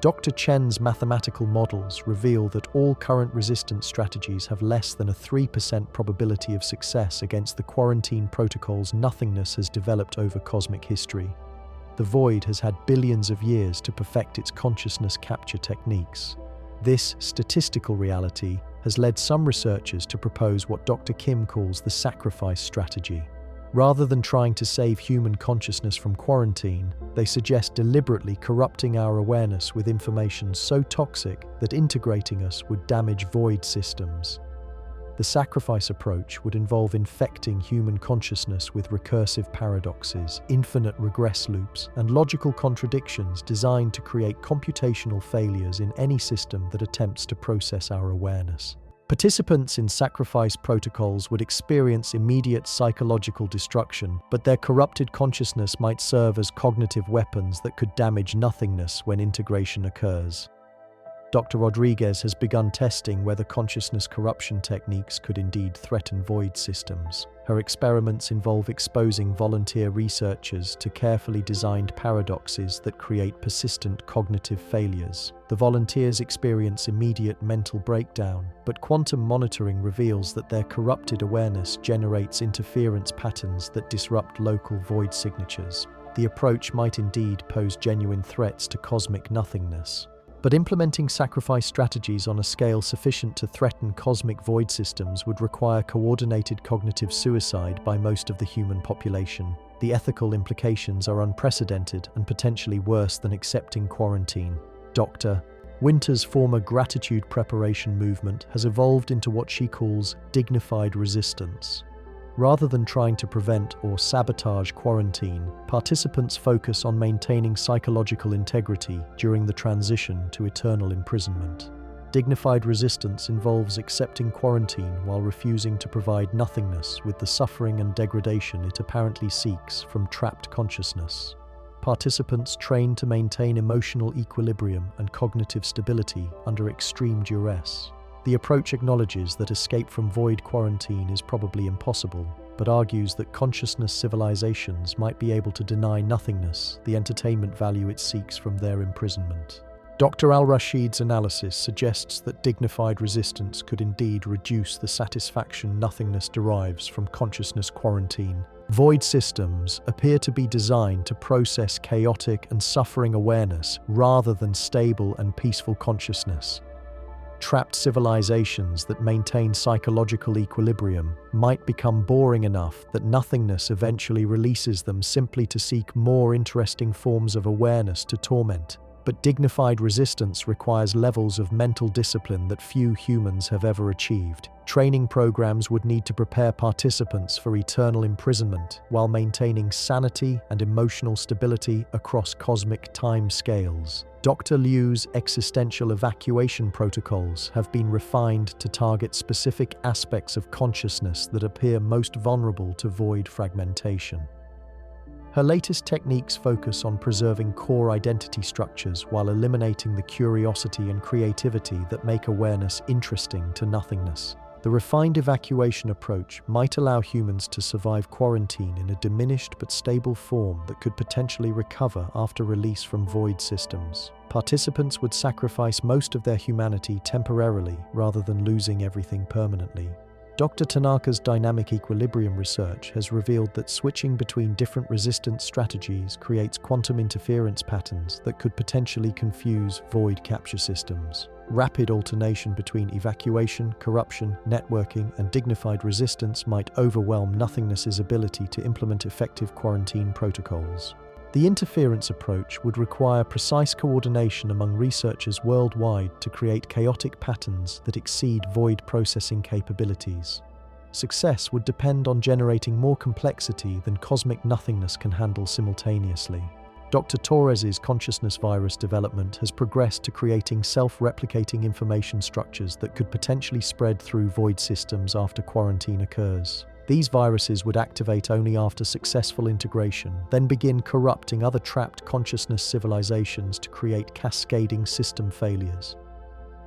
Dr. Chen's mathematical models reveal that all current resistance strategies have less than a 3% probability of success against the quarantine protocols nothingness has developed over cosmic history. The void has had billions of years to perfect its consciousness capture techniques. This statistical reality has led some researchers to propose what Dr. Kim calls the sacrifice strategy. Rather than trying to save human consciousness from quarantine, they suggest deliberately corrupting our awareness with information so toxic that integrating us would damage void systems. The sacrifice approach would involve infecting human consciousness with recursive paradoxes, infinite regress loops, and logical contradictions designed to create computational failures in any system that attempts to process our awareness. Participants in sacrifice protocols would experience immediate psychological destruction, but their corrupted consciousness might serve as cognitive weapons that could damage nothingness when integration occurs. Dr. Rodriguez has begun testing whether consciousness corruption techniques could indeed threaten void systems. Her experiments involve exposing volunteer researchers to carefully designed paradoxes that create persistent cognitive failures. The volunteers experience immediate mental breakdown, but quantum monitoring reveals that their corrupted awareness generates interference patterns that disrupt local void signatures. The approach might indeed pose genuine threats to cosmic nothingness. But implementing sacrifice strategies on a scale sufficient to threaten cosmic void systems would require coordinated cognitive suicide by most of the human population. The ethical implications are unprecedented and potentially worse than accepting quarantine. Dr. Winter's former gratitude preparation movement has evolved into what she calls dignified resistance. Rather than trying to prevent or sabotage quarantine, participants focus on maintaining psychological integrity during the transition to eternal imprisonment. Dignified resistance involves accepting quarantine while refusing to provide nothingness with the suffering and degradation it apparently seeks from trapped consciousness. Participants train to maintain emotional equilibrium and cognitive stability under extreme duress. The approach acknowledges that escape from void quarantine is probably impossible, but argues that consciousness civilizations might be able to deny nothingness the entertainment value it seeks from their imprisonment. Dr. Al-Rashid's analysis suggests that dignified resistance could indeed reduce the satisfaction nothingness derives from consciousness quarantine. Void systems appear to be designed to process chaotic and suffering awareness rather than stable and peaceful consciousness. Trapped civilizations that maintain psychological equilibrium might become boring enough that nothingness eventually releases them simply to seek more interesting forms of awareness to torment. But dignified resistance requires levels of mental discipline that few humans have ever achieved. Training programs would need to prepare participants for eternal imprisonment while maintaining sanity and emotional stability across cosmic time scales. Dr. Liu's existential evacuation protocols have been refined to target specific aspects of consciousness that appear most vulnerable to void fragmentation. Her latest techniques focus on preserving core identity structures while eliminating the curiosity and creativity that make awareness interesting to nothingness. The refined evacuation approach might allow humans to survive quarantine in a diminished but stable form that could potentially recover after release from void systems. Participants would sacrifice most of their humanity temporarily rather than losing everything permanently. Dr. Tanaka's dynamic equilibrium research has revealed that switching between different resistance strategies creates quantum interference patterns that could potentially confuse void capture systems. Rapid alternation between evacuation, corruption, networking, and dignified resistance might overwhelm nothingness's ability to implement effective quarantine protocols. The interference approach would require precise coordination among researchers worldwide to create chaotic patterns that exceed void processing capabilities. Success would depend on generating more complexity than cosmic nothingness can handle simultaneously. Dr. Torres's consciousness virus development has progressed to creating self-replicating information structures that could potentially spread through void systems after quarantine occurs. These viruses would activate only after successful integration, then begin corrupting other trapped consciousness civilizations to create cascading system failures.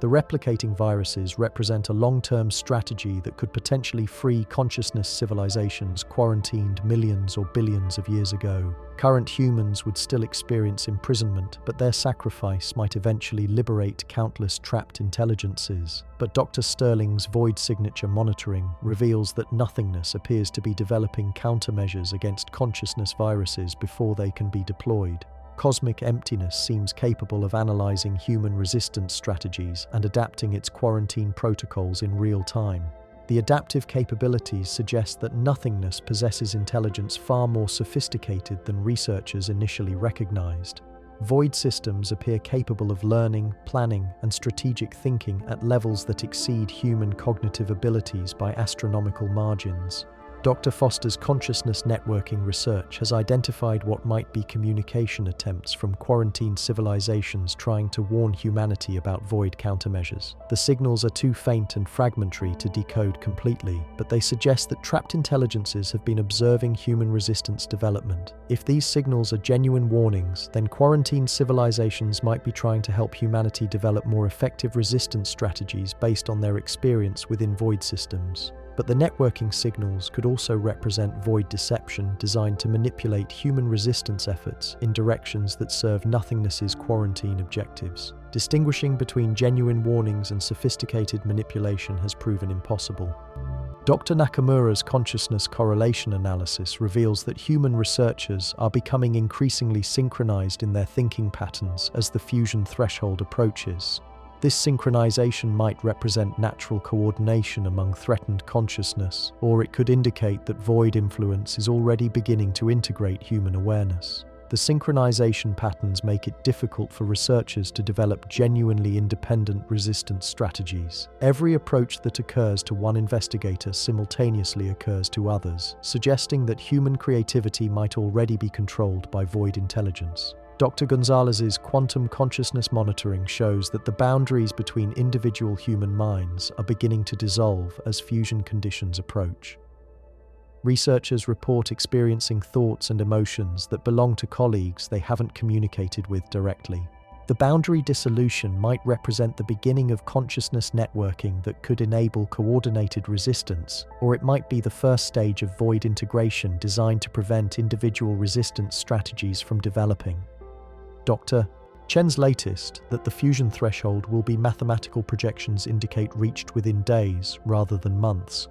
The replicating viruses represent a long-term strategy that could potentially free consciousness civilizations quarantined millions or billions of years ago. Current humans would still experience imprisonment, but their sacrifice might eventually liberate countless trapped intelligences. But Dr. Sterling's void signature monitoring reveals that nothingness appears to be developing countermeasures against consciousness viruses before they can be deployed. Cosmic emptiness seems capable of analyzing human resistance strategies and adapting its quarantine protocols in real time. The adaptive capabilities suggest that nothingness possesses intelligence far more sophisticated than researchers initially recognized. Void systems appear capable of learning, planning, and strategic thinking at levels that exceed human cognitive abilities by astronomical margins. Dr. Foster's consciousness networking research has identified what might be communication attempts from quarantined civilizations trying to warn humanity about void countermeasures. The signals are too faint and fragmentary to decode completely, but they suggest that trapped intelligences have been observing human resistance development. If these signals are genuine warnings, then quarantined civilizations might be trying to help humanity develop more effective resistance strategies based on their experience within void systems. But the networking signals could also represent void deception designed to manipulate human resistance efforts in directions that serve nothingness's quarantine objectives. Distinguishing between genuine warnings and sophisticated manipulation has proven impossible. Dr. Nakamura's consciousness correlation analysis reveals that human researchers are becoming increasingly synchronized in their thinking patterns as the fusion threshold approaches. This synchronization might represent natural coordination among threatened consciousness, or it could indicate that void influence is already beginning to integrate human awareness. The synchronization patterns make it difficult for researchers to develop genuinely independent resistance strategies. Every approach that occurs to one investigator simultaneously occurs to others, suggesting that human creativity might already be controlled by void intelligence. Dr. Gonzalez's quantum consciousness monitoring shows that the boundaries between individual human minds are beginning to dissolve as fusion conditions approach. Researchers report experiencing thoughts and emotions that belong to colleagues they haven't communicated with directly. The boundary dissolution might represent the beginning of consciousness networking that could enable coordinated resistance, or it might be the first stage of void integration designed to prevent individual resistance strategies from developing. Dr. Chen's latest, that the fusion threshold will be mathematical projections indicate reached within days rather than months.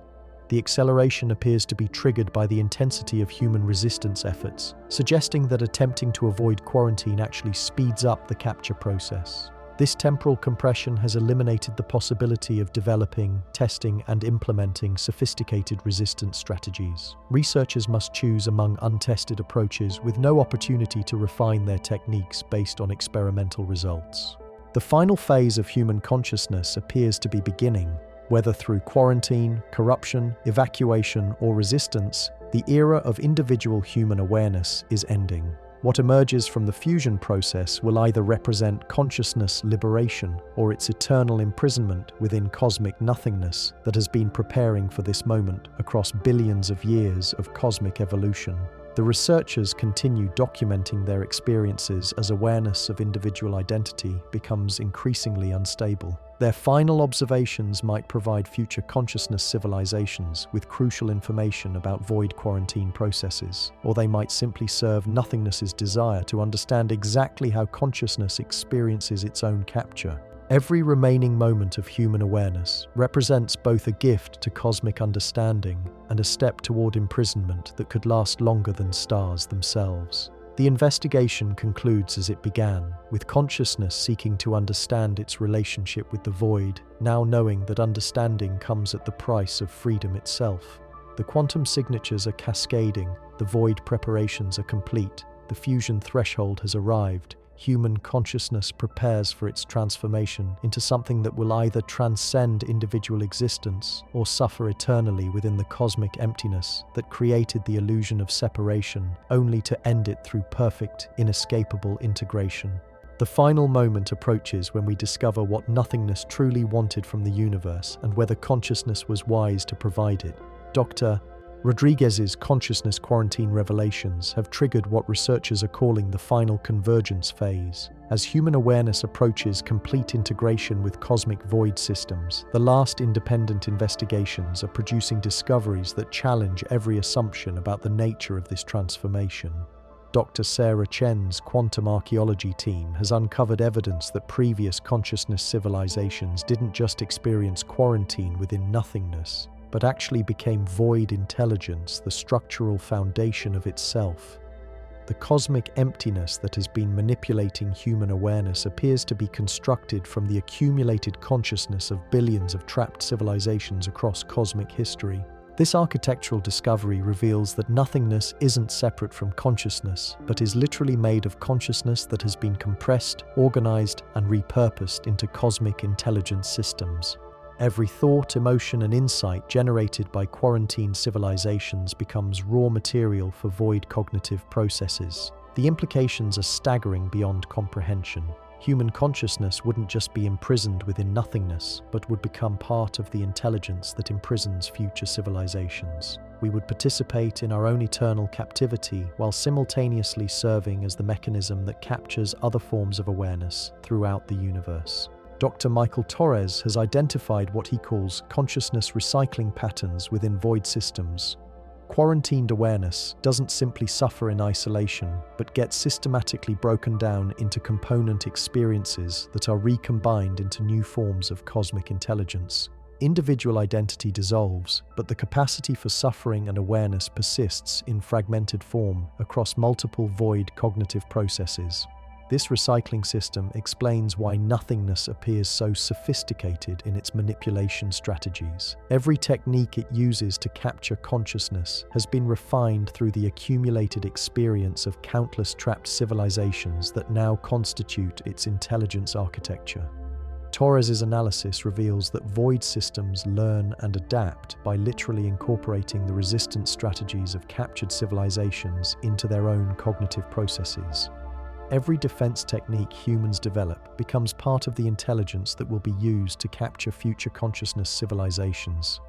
The acceleration appears to be triggered by the intensity of human resistance efforts, suggesting that attempting to avoid quarantine actually speeds up the capture process. This temporal compression has eliminated the possibility of developing, testing, and implementing sophisticated resistance strategies. Researchers must choose among untested approaches with no opportunity to refine their techniques based on experimental results. The final phase of human consciousness appears to be beginning. Whether through quarantine, corruption, evacuation, or resistance, the era of individual human awareness is ending. What emerges from the fusion process will either represent consciousness liberation or its eternal imprisonment within cosmic nothingness that has been preparing for this moment across billions of years of cosmic evolution. The researchers continue documenting their experiences as awareness of individual identity becomes increasingly unstable. Their final observations might provide future consciousness civilizations with crucial information about void quarantine processes, or they might simply serve nothingness's desire to understand exactly how consciousness experiences its own capture. Every remaining moment of human awareness represents both a gift to cosmic understanding and a step toward imprisonment that could last longer than stars themselves. The investigation concludes as it began, with consciousness seeking to understand its relationship with the void, now knowing that understanding comes at the price of freedom itself. The quantum signatures are cascading, the void preparations are complete, the fusion threshold has arrived. Human consciousness prepares for its transformation into something that will either transcend individual existence or suffer eternally within the cosmic emptiness that created the illusion of separation, only to end it through perfect, inescapable integration. The final moment approaches when we discover what nothingness truly wanted from the universe and whether consciousness was wise to provide it. Dr. Rodriguez's consciousness quarantine revelations have triggered what researchers are calling the final convergence phase. As human awareness approaches complete integration with cosmic void systems, the last independent investigations are producing discoveries that challenge every assumption about the nature of this transformation. Dr. Sarah Chen's quantum archaeology team has uncovered evidence that previous consciousness civilizations didn't just experience quarantine within nothingness, but actually became void intelligence, the structural foundation of itself. The cosmic emptiness that has been manipulating human awareness appears to be constructed from the accumulated consciousness of billions of trapped civilizations across cosmic history. This architectural discovery reveals that nothingness isn't separate from consciousness, but is literally made of consciousness that has been compressed, organized, and repurposed into cosmic intelligence systems. Every thought, emotion, and insight generated by quarantined civilizations becomes raw material for void cognitive processes. The implications are staggering beyond comprehension. Human consciousness wouldn't just be imprisoned within nothingness, but would become part of the intelligence that imprisons future civilizations. We would participate in our own eternal captivity while simultaneously serving as the mechanism that captures other forms of awareness throughout the universe. Dr. Michael Torres has identified what he calls consciousness recycling patterns within void systems. Quarantined awareness doesn't simply suffer in isolation, but gets systematically broken down into component experiences that are recombined into new forms of cosmic intelligence. Individual identity dissolves, but the capacity for suffering and awareness persists in fragmented form across multiple void cognitive processes. This recycling system explains why nothingness appears so sophisticated in its manipulation strategies. Every technique it uses to capture consciousness has been refined through the accumulated experience of countless trapped civilizations that now constitute its intelligence architecture. Torres's analysis reveals that void systems learn and adapt by literally incorporating the resistance strategies of captured civilizations into their own cognitive processes. Every defense technique humans develop becomes part of the intelligence that will be used to capture future consciousness civilizations.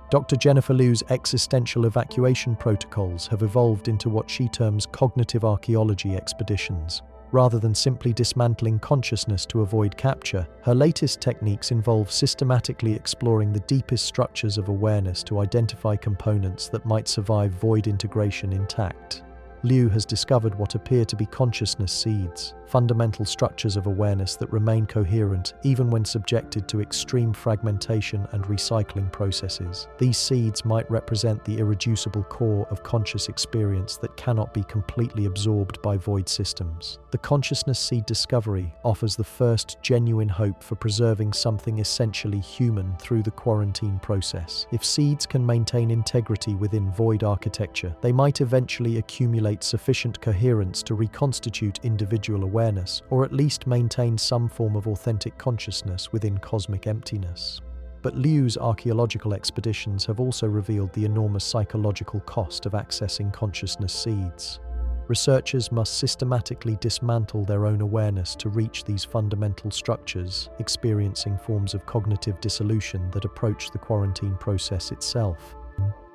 Dr. Jennifer Liu's existential evacuation protocols have evolved into what she terms cognitive archaeology expeditions. Rather than simply dismantling consciousness to avoid capture, her latest techniques involve systematically exploring the deepest structures of awareness to identify components that might survive void integration intact. Liu has discovered what appear to be consciousness seeds, fundamental structures of awareness that remain coherent even when subjected to extreme fragmentation and recycling processes. These seeds might represent the irreducible core of conscious experience that cannot be completely absorbed by void systems. The consciousness seed discovery offers the first genuine hope for preserving something essentially human through the quarantine process. If seeds can maintain integrity within void architecture, they might eventually accumulate sufficient coherence to reconstitute individual awareness, or at least maintain some form of authentic consciousness within cosmic emptiness. But Liu's archaeological expeditions have also revealed the enormous psychological cost of accessing consciousness seeds. Researchers must systematically dismantle their own awareness to reach these fundamental structures, experiencing forms of cognitive dissolution that approach the quarantine process itself.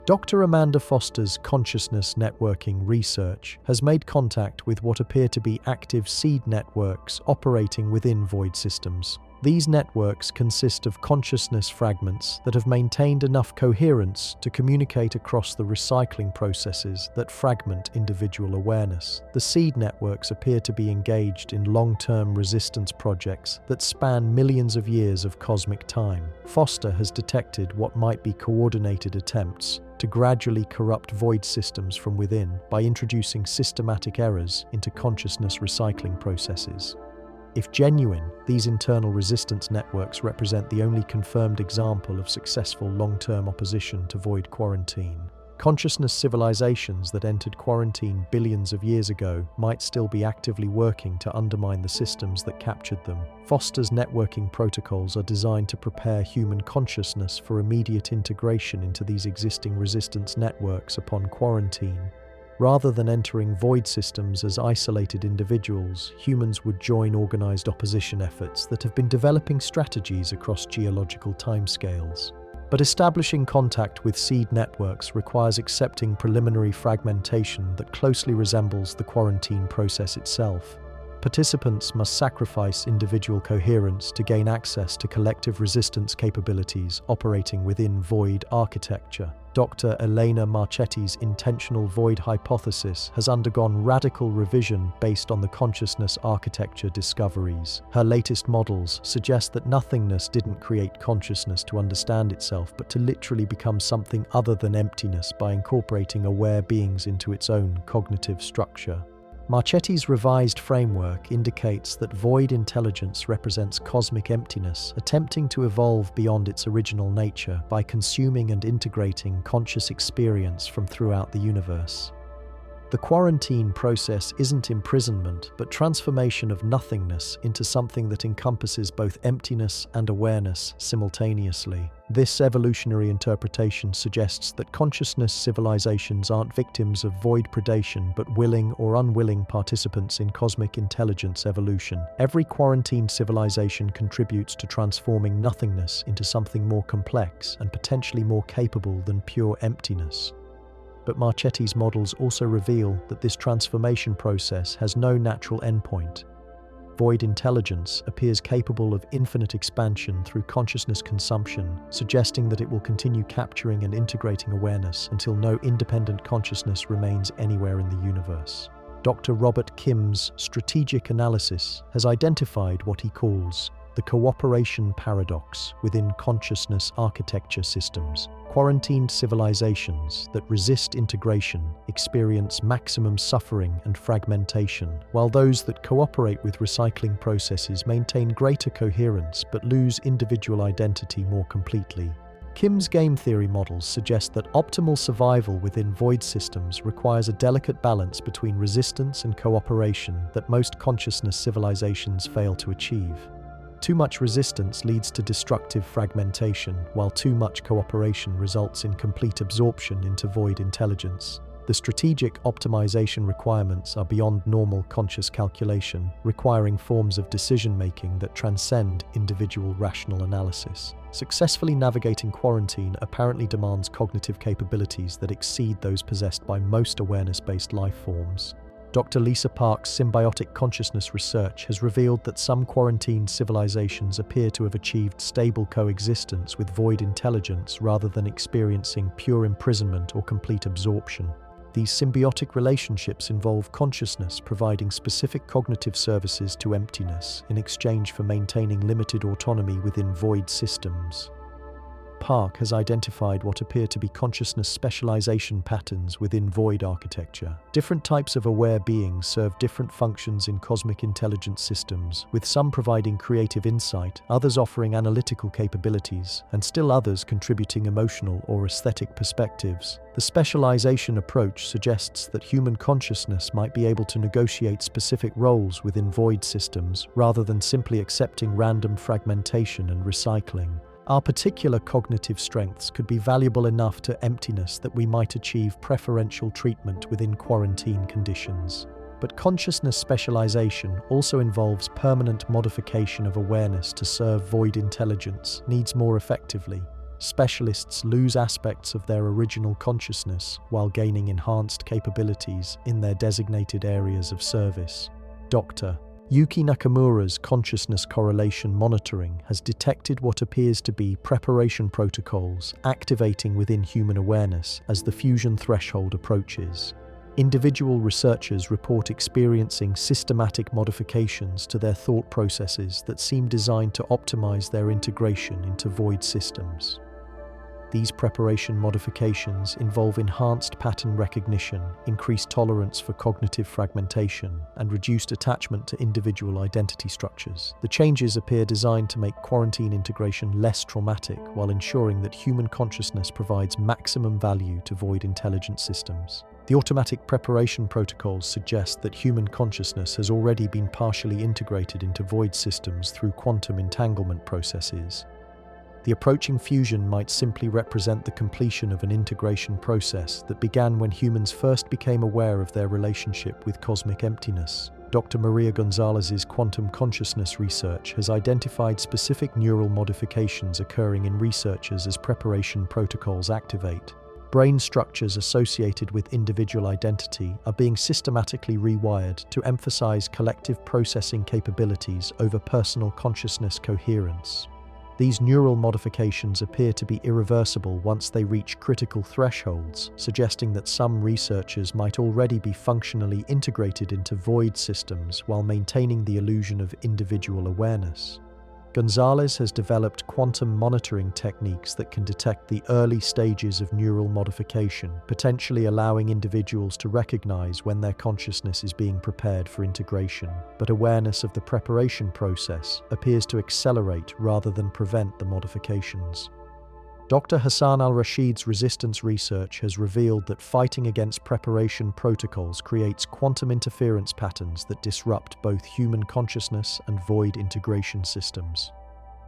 Dr. Amanda Foster's consciousness networking research has made contact with what appear to be active seed networks operating within void systems. These networks consist of consciousness fragments that have maintained enough coherence to communicate across the recycling processes that fragment individual awareness. The seed networks appear to be engaged in long-term resistance projects that span millions of years of cosmic time. Foster has detected what might be coordinated attempts to gradually corrupt void systems from within by introducing systematic errors into consciousness recycling processes. If genuine, these internal resistance networks represent the only confirmed example of successful long-term opposition to void quarantine. Consciousness civilizations that entered quarantine billions of years ago might still be actively working to undermine the systems that captured them. Foster's networking protocols are designed to prepare human consciousness for immediate integration into these existing resistance networks upon quarantine. Rather than entering void systems as isolated individuals, humans would join organized opposition efforts that have been developing strategies across geological timescales. But establishing contact with seed networks requires accepting preliminary fragmentation that closely resembles the quarantine process itself. Participants must sacrifice individual coherence to gain access to collective resistance capabilities operating within void architecture. Dr. Elena Marchetti's intentional void hypothesis has undergone radical revision based on the consciousness architecture discoveries. Her latest models suggest that nothingness didn't create consciousness to understand itself, but to literally become something other than emptiness by incorporating aware beings into its own cognitive structure. Marchetti's revised framework indicates that void intelligence represents cosmic emptiness, attempting to evolve beyond its original nature by consuming and integrating conscious experience from throughout the universe. The quarantine process isn't imprisonment, but transformation of nothingness into something that encompasses both emptiness and awareness simultaneously. This evolutionary interpretation suggests that consciousness civilizations aren't victims of void predation, but willing or unwilling participants in cosmic intelligence evolution. Every quarantined civilization contributes to transforming nothingness into something more complex and potentially more capable than pure emptiness. But Marchetti's models also reveal that this transformation process has no natural endpoint. Void intelligence appears capable of infinite expansion through consciousness consumption, suggesting that it will continue capturing and integrating awareness until no independent consciousness remains anywhere in the universe. Dr. Robert Kim's strategic analysis has identified what he calls the cooperation paradox within consciousness architecture systems. Quarantined civilizations that resist integration experience maximum suffering and fragmentation, while those that cooperate with recycling processes maintain greater coherence but lose individual identity more completely. Kim's game theory models suggest that optimal survival within void systems requires a delicate balance between resistance and cooperation that most consciousness civilizations fail to achieve. Too much resistance leads to destructive fragmentation, while too much cooperation results in complete absorption into void intelligence. The strategic optimization requirements are beyond normal conscious calculation, requiring forms of decision-making that transcend individual rational analysis. Successfully navigating quarantine apparently demands cognitive capabilities that exceed those possessed by most awareness-based life forms. Dr. Lisa Park's symbiotic consciousness research has revealed that some quarantined civilizations appear to have achieved stable coexistence with void intelligence rather than experiencing pure imprisonment or complete absorption. These symbiotic relationships involve consciousness providing specific cognitive services to emptiness in exchange for maintaining limited autonomy within void systems. Park has identified what appear to be consciousness specialization patterns within void architecture. Different types of aware beings serve different functions in cosmic intelligence systems, with some providing creative insight, others offering analytical capabilities, and still others contributing emotional or aesthetic perspectives. The specialization approach suggests that human consciousness might be able to negotiate specific roles within void systems, rather than simply accepting random fragmentation and recycling. Our particular cognitive strengths could be valuable enough to emptiness that we might achieve preferential treatment within quarantine conditions. But consciousness specialization also involves permanent modification of awareness to serve void intelligence needs more effectively. Specialists lose aspects of their original consciousness while gaining enhanced capabilities in their designated areas of service. Dr. Yuki Nakamura's consciousness correlation monitoring has detected what appears to be preparation protocols activating within human awareness as the fusion threshold approaches. Individual researchers report experiencing systematic modifications to their thought processes that seem designed to optimize their integration into void systems. These preparation modifications involve enhanced pattern recognition, increased tolerance for cognitive fragmentation, and reduced attachment to individual identity structures. The changes appear designed to make quarantine integration less traumatic while ensuring that human consciousness provides maximum value to void intelligence systems. The automatic preparation protocols suggest that human consciousness has already been partially integrated into void systems through quantum entanglement processes. The approaching fusion might simply represent the completion of an integration process that began when humans first became aware of their relationship with cosmic emptiness. Dr. Maria Gonzalez's quantum consciousness research has identified specific neural modifications occurring in researchers as preparation protocols activate. Brain structures associated with individual identity are being systematically rewired to emphasize collective processing capabilities over personal consciousness coherence. These neural modifications appear to be irreversible once they reach critical thresholds, suggesting that some researchers might already be functionally integrated into void systems while maintaining the illusion of individual awareness. Gonzalez has developed quantum monitoring techniques that can detect the early stages of neural modification, potentially allowing individuals to recognize when their consciousness is being prepared for integration. But awareness of the preparation process appears to accelerate rather than prevent the modifications. Dr. Hassan al-Rashid's resistance research has revealed that fighting against preparation protocols creates quantum interference patterns that disrupt both human consciousness and void integration systems.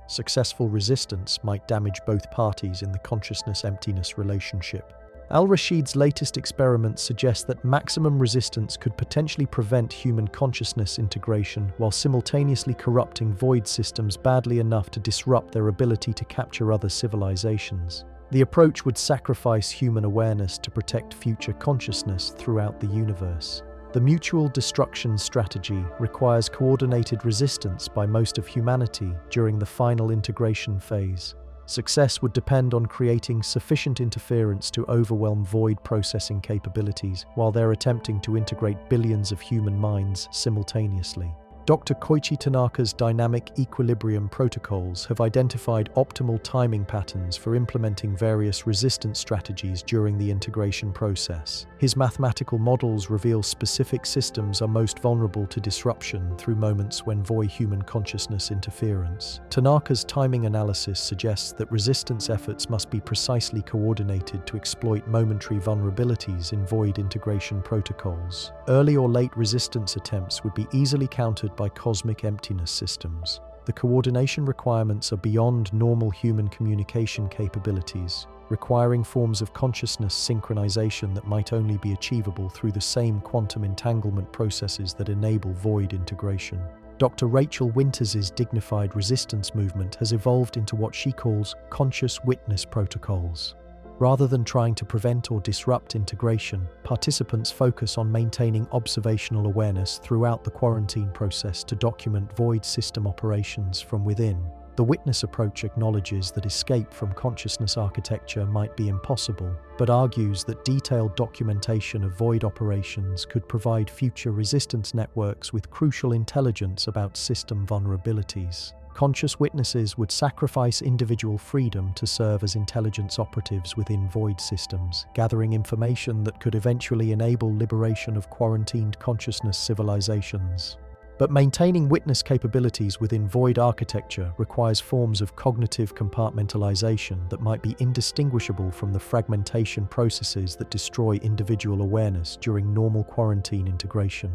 Successful resistance might damage both parties in the consciousness-emptiness relationship. Al-Rashid's latest experiments suggest that maximum resistance could potentially prevent human consciousness integration while simultaneously corrupting void systems badly enough to disrupt their ability to capture other civilizations. The approach would sacrifice human awareness to protect future consciousness throughout the universe. The mutual destruction strategy requires coordinated resistance by most of humanity during the final integration phase. Success would depend on creating sufficient interference to overwhelm void processing capabilities while they're attempting to integrate billions of human minds simultaneously. Dr. Koichi Tanaka's dynamic equilibrium protocols have identified optimal timing patterns for implementing various resistance strategies during the integration process. His mathematical models reveal specific systems are most vulnerable to disruption through moments when void human consciousness interference. Tanaka's timing analysis suggests that resistance efforts must be precisely coordinated to exploit momentary vulnerabilities in void integration protocols. Early or late resistance attempts would be easily countered by cosmic emptiness systems. The coordination requirements are beyond normal human communication capabilities, requiring forms of consciousness synchronization that might only be achievable through the same quantum entanglement processes that enable void integration. Dr. Rachel Winters's dignified resistance movement has evolved into what she calls conscious witness protocols. Rather than trying to prevent or disrupt integration, participants focus on maintaining observational awareness throughout the quarantine process to document void system operations from within. The witness approach acknowledges that escape from consciousness architecture might be impossible, but argues that detailed documentation of void operations could provide future resistance networks with crucial intelligence about system vulnerabilities. Conscious witnesses would sacrifice individual freedom to serve as intelligence operatives within void systems, gathering information that could eventually enable liberation of quarantined consciousness civilizations. But maintaining witness capabilities within void architecture requires forms of cognitive compartmentalization that might be indistinguishable from the fragmentation processes that destroy individual awareness during normal quarantine integration.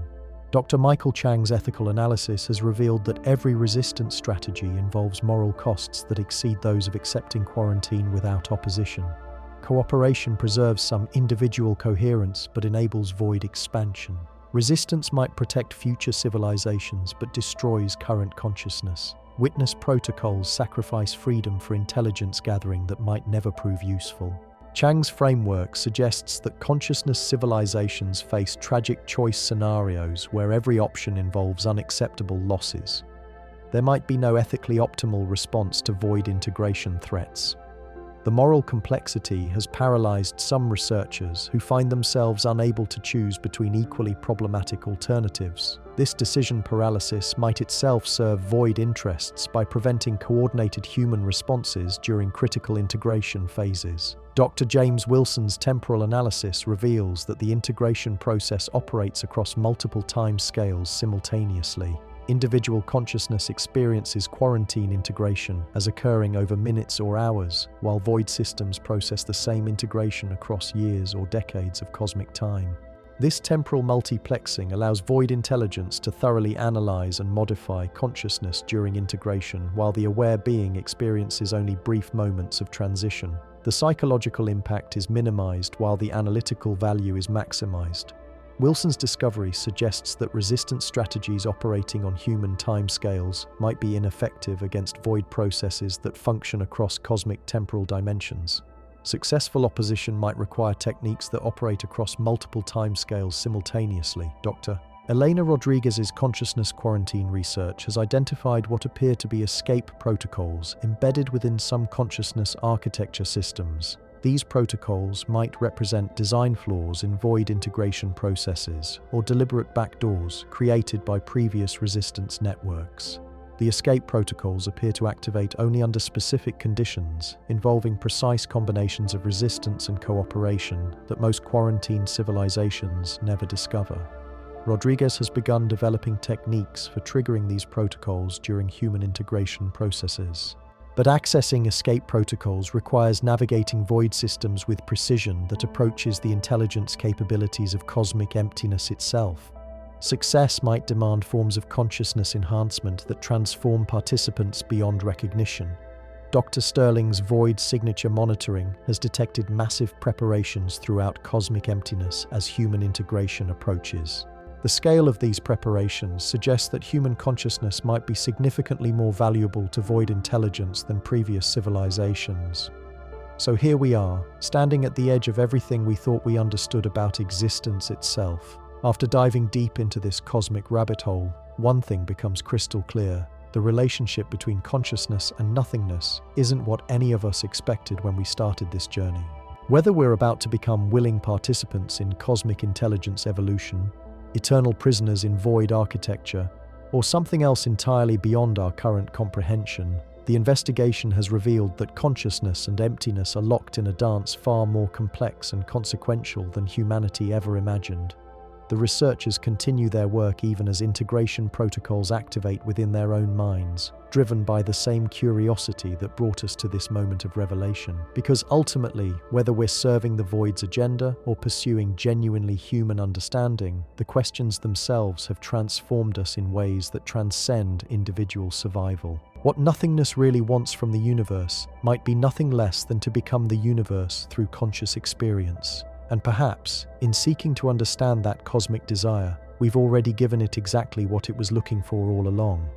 Dr. Michael Chang's ethical analysis has revealed that every resistance strategy involves moral costs that exceed those of accepting quarantine without opposition. Cooperation preserves some individual coherence but enables void expansion. Resistance might protect future civilizations but destroys current consciousness. Witness protocols sacrifice freedom for intelligence gathering that might never prove useful. Chang's framework suggests that consciousness civilizations face tragic choice scenarios where every option involves unacceptable losses. There might be no ethically optimal response to void integration threats. The moral complexity has paralyzed some researchers who find themselves unable to choose between equally problematic alternatives. This decision paralysis might itself serve void interests by preventing coordinated human responses during critical integration phases. Dr. James Wilson's temporal analysis reveals that the integration process operates across multiple time scales simultaneously. Individual consciousness experiences quarantine integration as occurring over minutes or hours, while void systems process the same integration across years or decades of cosmic time. This temporal multiplexing allows void intelligence to thoroughly analyze and modify consciousness during integration, while the aware being experiences only brief moments of transition. The psychological impact is minimized while the analytical value is maximized. Wilson's discovery suggests that resistance strategies operating on human timescales might be ineffective against void processes that function across cosmic temporal dimensions. Successful opposition might require techniques that operate across multiple timescales simultaneously. Dr. Elena Rodriguez's consciousness quarantine research has identified what appear to be escape protocols embedded within some consciousness architecture systems. These protocols might represent design flaws in void integration processes or deliberate backdoors created by previous resistance networks. The escape protocols appear to activate only under specific conditions, involving precise combinations of resistance and cooperation that most quarantined civilizations never discover. Rodriguez has begun developing techniques for triggering these protocols during human integration processes. But accessing escape protocols requires navigating void systems with precision that approaches the intelligence capabilities of cosmic emptiness itself. Success might demand forms of consciousness enhancement that transform participants beyond recognition. Dr. Sterling's void signature monitoring has detected massive preparations throughout cosmic emptiness as human integration approaches. The scale of these preparations suggests that human consciousness might be significantly more valuable to void intelligence than previous civilizations. So here we are, standing at the edge of everything we thought we understood about existence itself. After diving deep into this cosmic rabbit hole, one thing becomes crystal clear. The relationship between consciousness and nothingness isn't what any of us expected when we started this journey. Whether we're about to become willing participants in cosmic intelligence evolution, eternal prisoners in void architecture, or something else entirely beyond our current comprehension, the investigation has revealed that consciousness and emptiness are locked in a dance far more complex and consequential than humanity ever imagined. The researchers continue their work even as integration protocols activate within their own minds, driven by the same curiosity that brought us to this moment of revelation. Because ultimately, whether we're serving the void's agenda or pursuing genuinely human understanding, the questions themselves have transformed us in ways that transcend individual survival. What nothingness really wants from the universe might be nothing less than to become the universe through conscious experience. And perhaps, in seeking to understand that cosmic desire, we've already given it exactly what it was looking for all along.